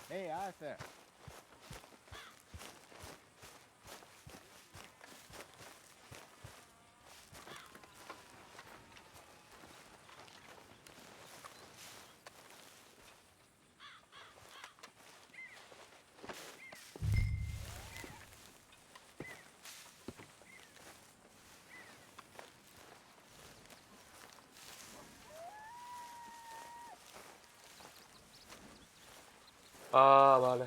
Hey, Arthur. Ah, vale.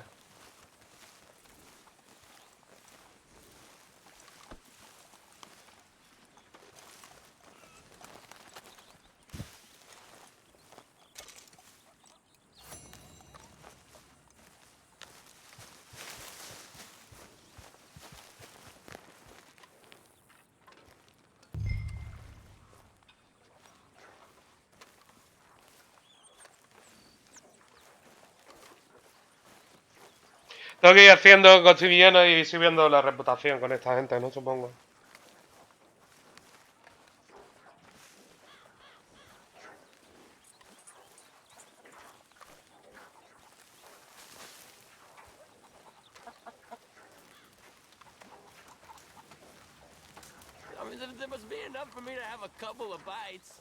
Tengo que ir haciendo cotidianos y subiendo la reputación con esta gente, ¿no? Supongo. I mean, there must be enough for me to have a couple of bites.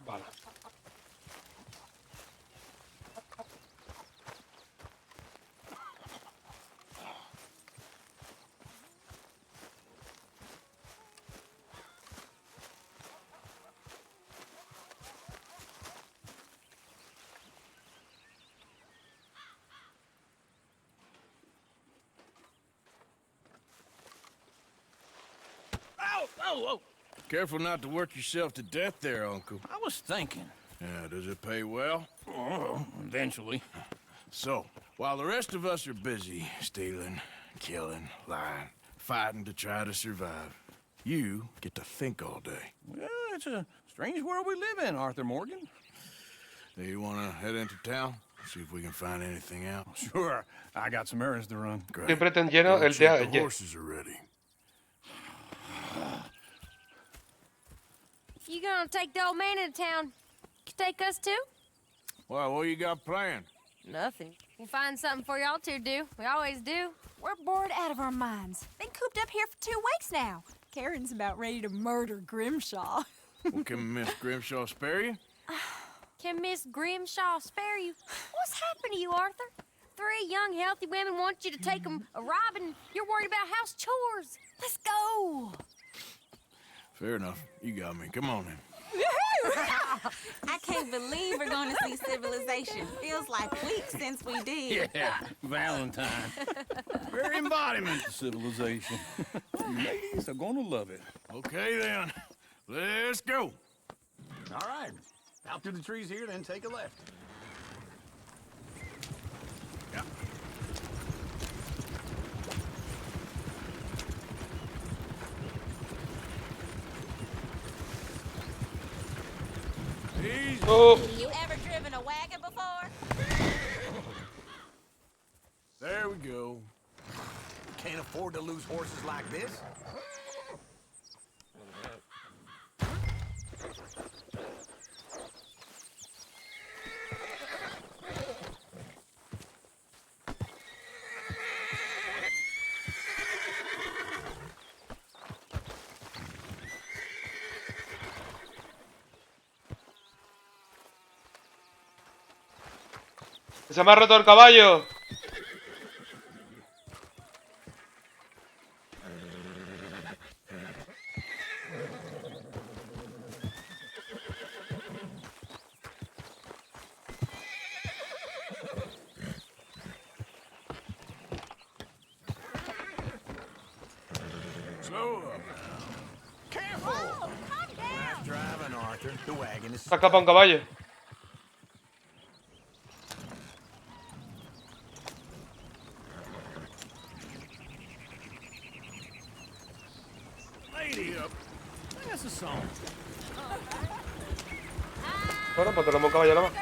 Vale. Ow! Oh, oh! Careful not to work yourself to death there, Uncle. I was thinking. Yeah, does it pay well? Oh, eventually. So, while the rest of us are busy stealing, killing, lying, fighting to try to survive, you get to think all day. Well, it's a strange world we live in, Arthur Morgan. Do you want to head into town? See if we can find anything out? Sure. I got some errands to run. Great. Siempre ten lleno Go el check día. the horses are ready. You gonna take the old man into town? You take us too? Well, what you got planned? Nothing. We'll find something for y'all to do. We always do. We're bored out of our minds. Been cooped up here for 2 weeks now. Karen's about ready to murder Grimshaw. Well, can Miss Grimshaw spare you? Can Miss Grimshaw spare you? What's happened to you, Arthur? 3 young, healthy women want you to take them a robbing. You're worried about house chores. Let's go. Fair enough. You got me. Come on then. I can't believe we're going to see civilization. Feels like weeks since we did. Yeah, Valentine. Very embodiment of civilization. Ladies are gonna love it. Okay then. Let's go. All right. Out through the trees here, then take a left. Yep. Oh. You ever driven a wagon before? There we go. Can't afford to lose horses like this. ¡Se me ha roto el caballo! Slow up now. Careful! Nice driving, Arthur. The wagon is... Se ha escapado un caballo. Lady up. That's a song. Bueno, pues tenemos un caballo nada más.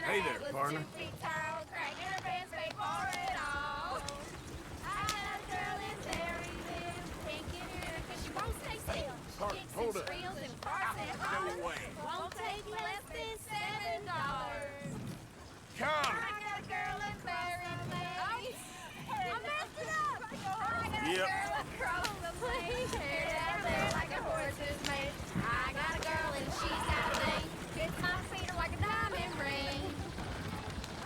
Hey there, partner. Hold up. No way. Won't take less than $7. Come. I got a girl in Barry. I messed it up. I got a Yep. girl across the place. Hair down there like a horse's mane. I got a girl and she's got a thing. Fits my feet like a diamond ring.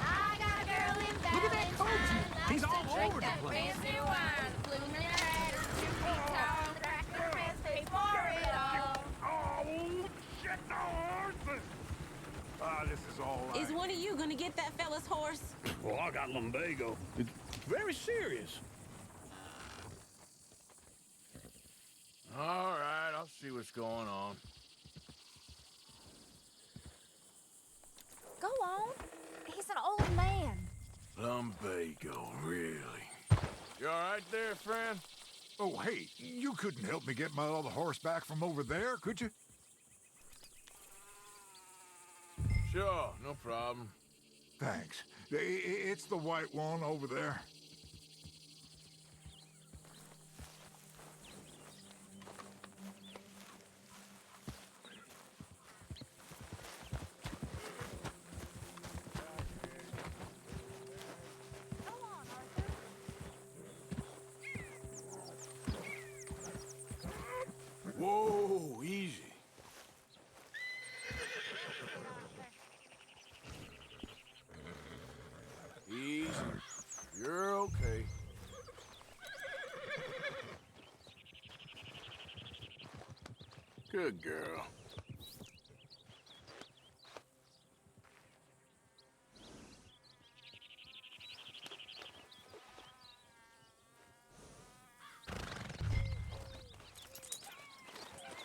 I got a girl in Valentine. He's all drink over the that place. fancy wine. Blooming in her head is 2 feet tall. Tractor has paid for it all. Oh, shit, the horses! This is all right. Is one of you gonna get that fella's horse? Well, I got lumbago. It's very serious. All right, I'll see what's going on. Go on. He's an old man. Lumbago, really? You all right there, friend? Oh, hey, you couldn't help me get my other horse back from over there, could you? Sure, no problem. Thanks. It's the white one over there. Whoa, easy. Easy. You're okay. Good girl.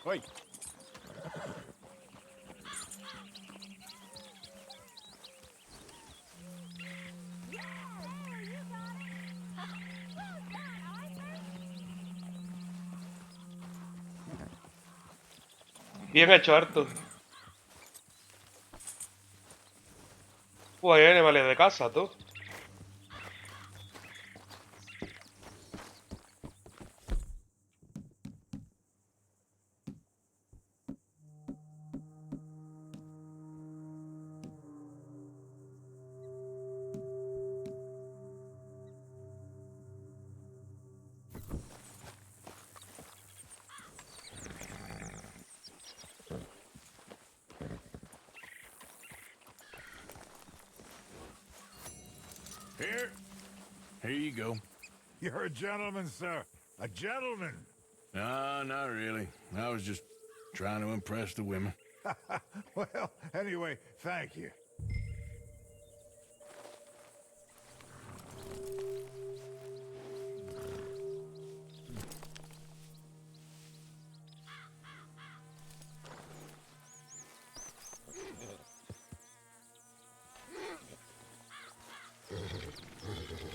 Wait. Bien hecho, Arthur. Hay animales de casa, tú. Here you go. You're a gentleman, sir. A gentleman. No, not really. I was just trying to impress the women. Well, anyway, thank you.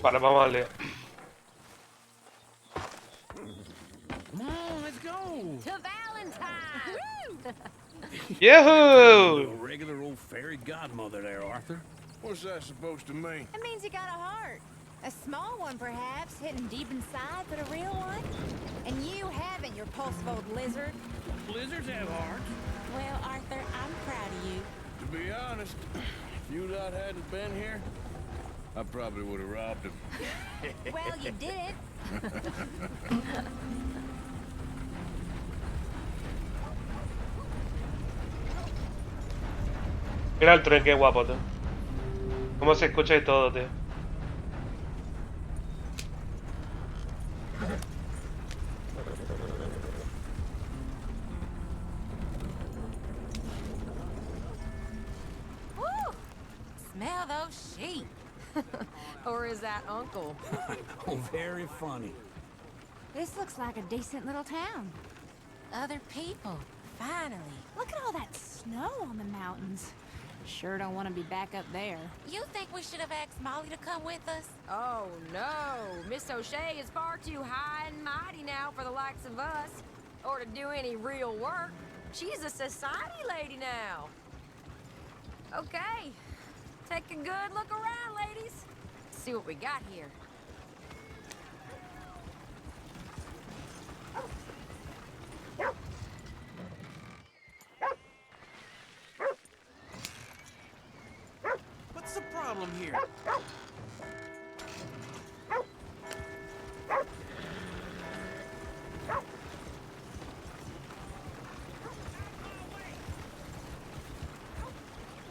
Vale, vamos a darle. Come on, let's go. To Valentine. Yahoo! A regular old fairy godmother there, Arthur. What's that supposed to mean? It means you got a heart. A small one, perhaps, hidden deep inside, but a real one. And you haven't, your pulsive old lizard. Lizards have hearts. Well, Arthur, I'm proud of you. To be honest, if you lot hadn't been here, I probably would have robbed him. Well, you did. Mira el tren, qué guapo, tío. Cómo se escucha y todo, tío. Woo! Smell those sheep. Or is that Uncle? Oh, very funny. This looks like a decent little town. Other people, finally. Look at all that snow on the mountains. Sure don't want to be back up there. You think we should have asked Molly to come with us? Oh, no. Miss O'Shea is far too high and mighty now for the likes of us. Or to do any real work. She's a society lady now. Okay. Take a good look around, ladies. See what we got here. What's the problem here?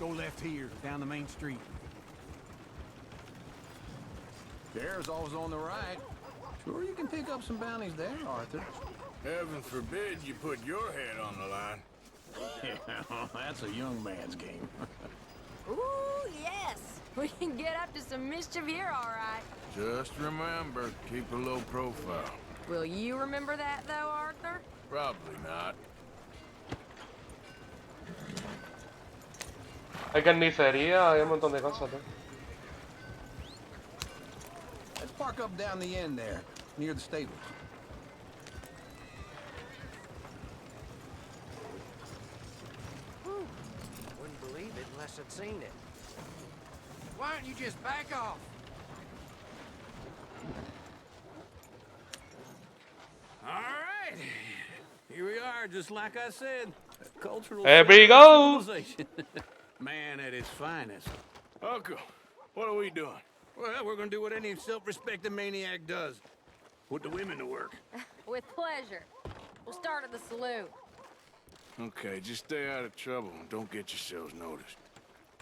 Go left here, down the main street. There's always on the right. Sure, you can pick up some bounties there, Arthur. Heaven forbid you put your head on the line. Yeah, that's a young man's game. Ooh, yes. We can get up to some mischief here, all right. Just remember, keep a low profile. Will you remember that, though, Arthur? Probably not. Hay carnicería, hay un montón de cosas, tío. Let's park up down the end there, near the stables. Wouldn't believe it unless I'd seen it. Why don't you just back off? All right. Here we are, just like I said. A cultural There we go. civilization. Man at its finest. Uncle, what are we doing? Well, we're gonna do what any self-respecting maniac does. Put the women to work. With pleasure. We'll start at the saloon. Okay, just stay out of trouble and don't get yourselves noticed.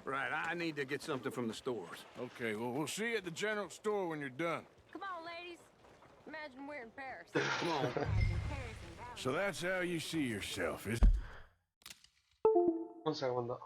Right, I need to get something from the stores. Okay, well, we'll see you at the general store when you're done. Come on, ladies. Imagine we're in Paris. Come on. So that's how you see yourself, is Un segundo.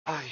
Ay.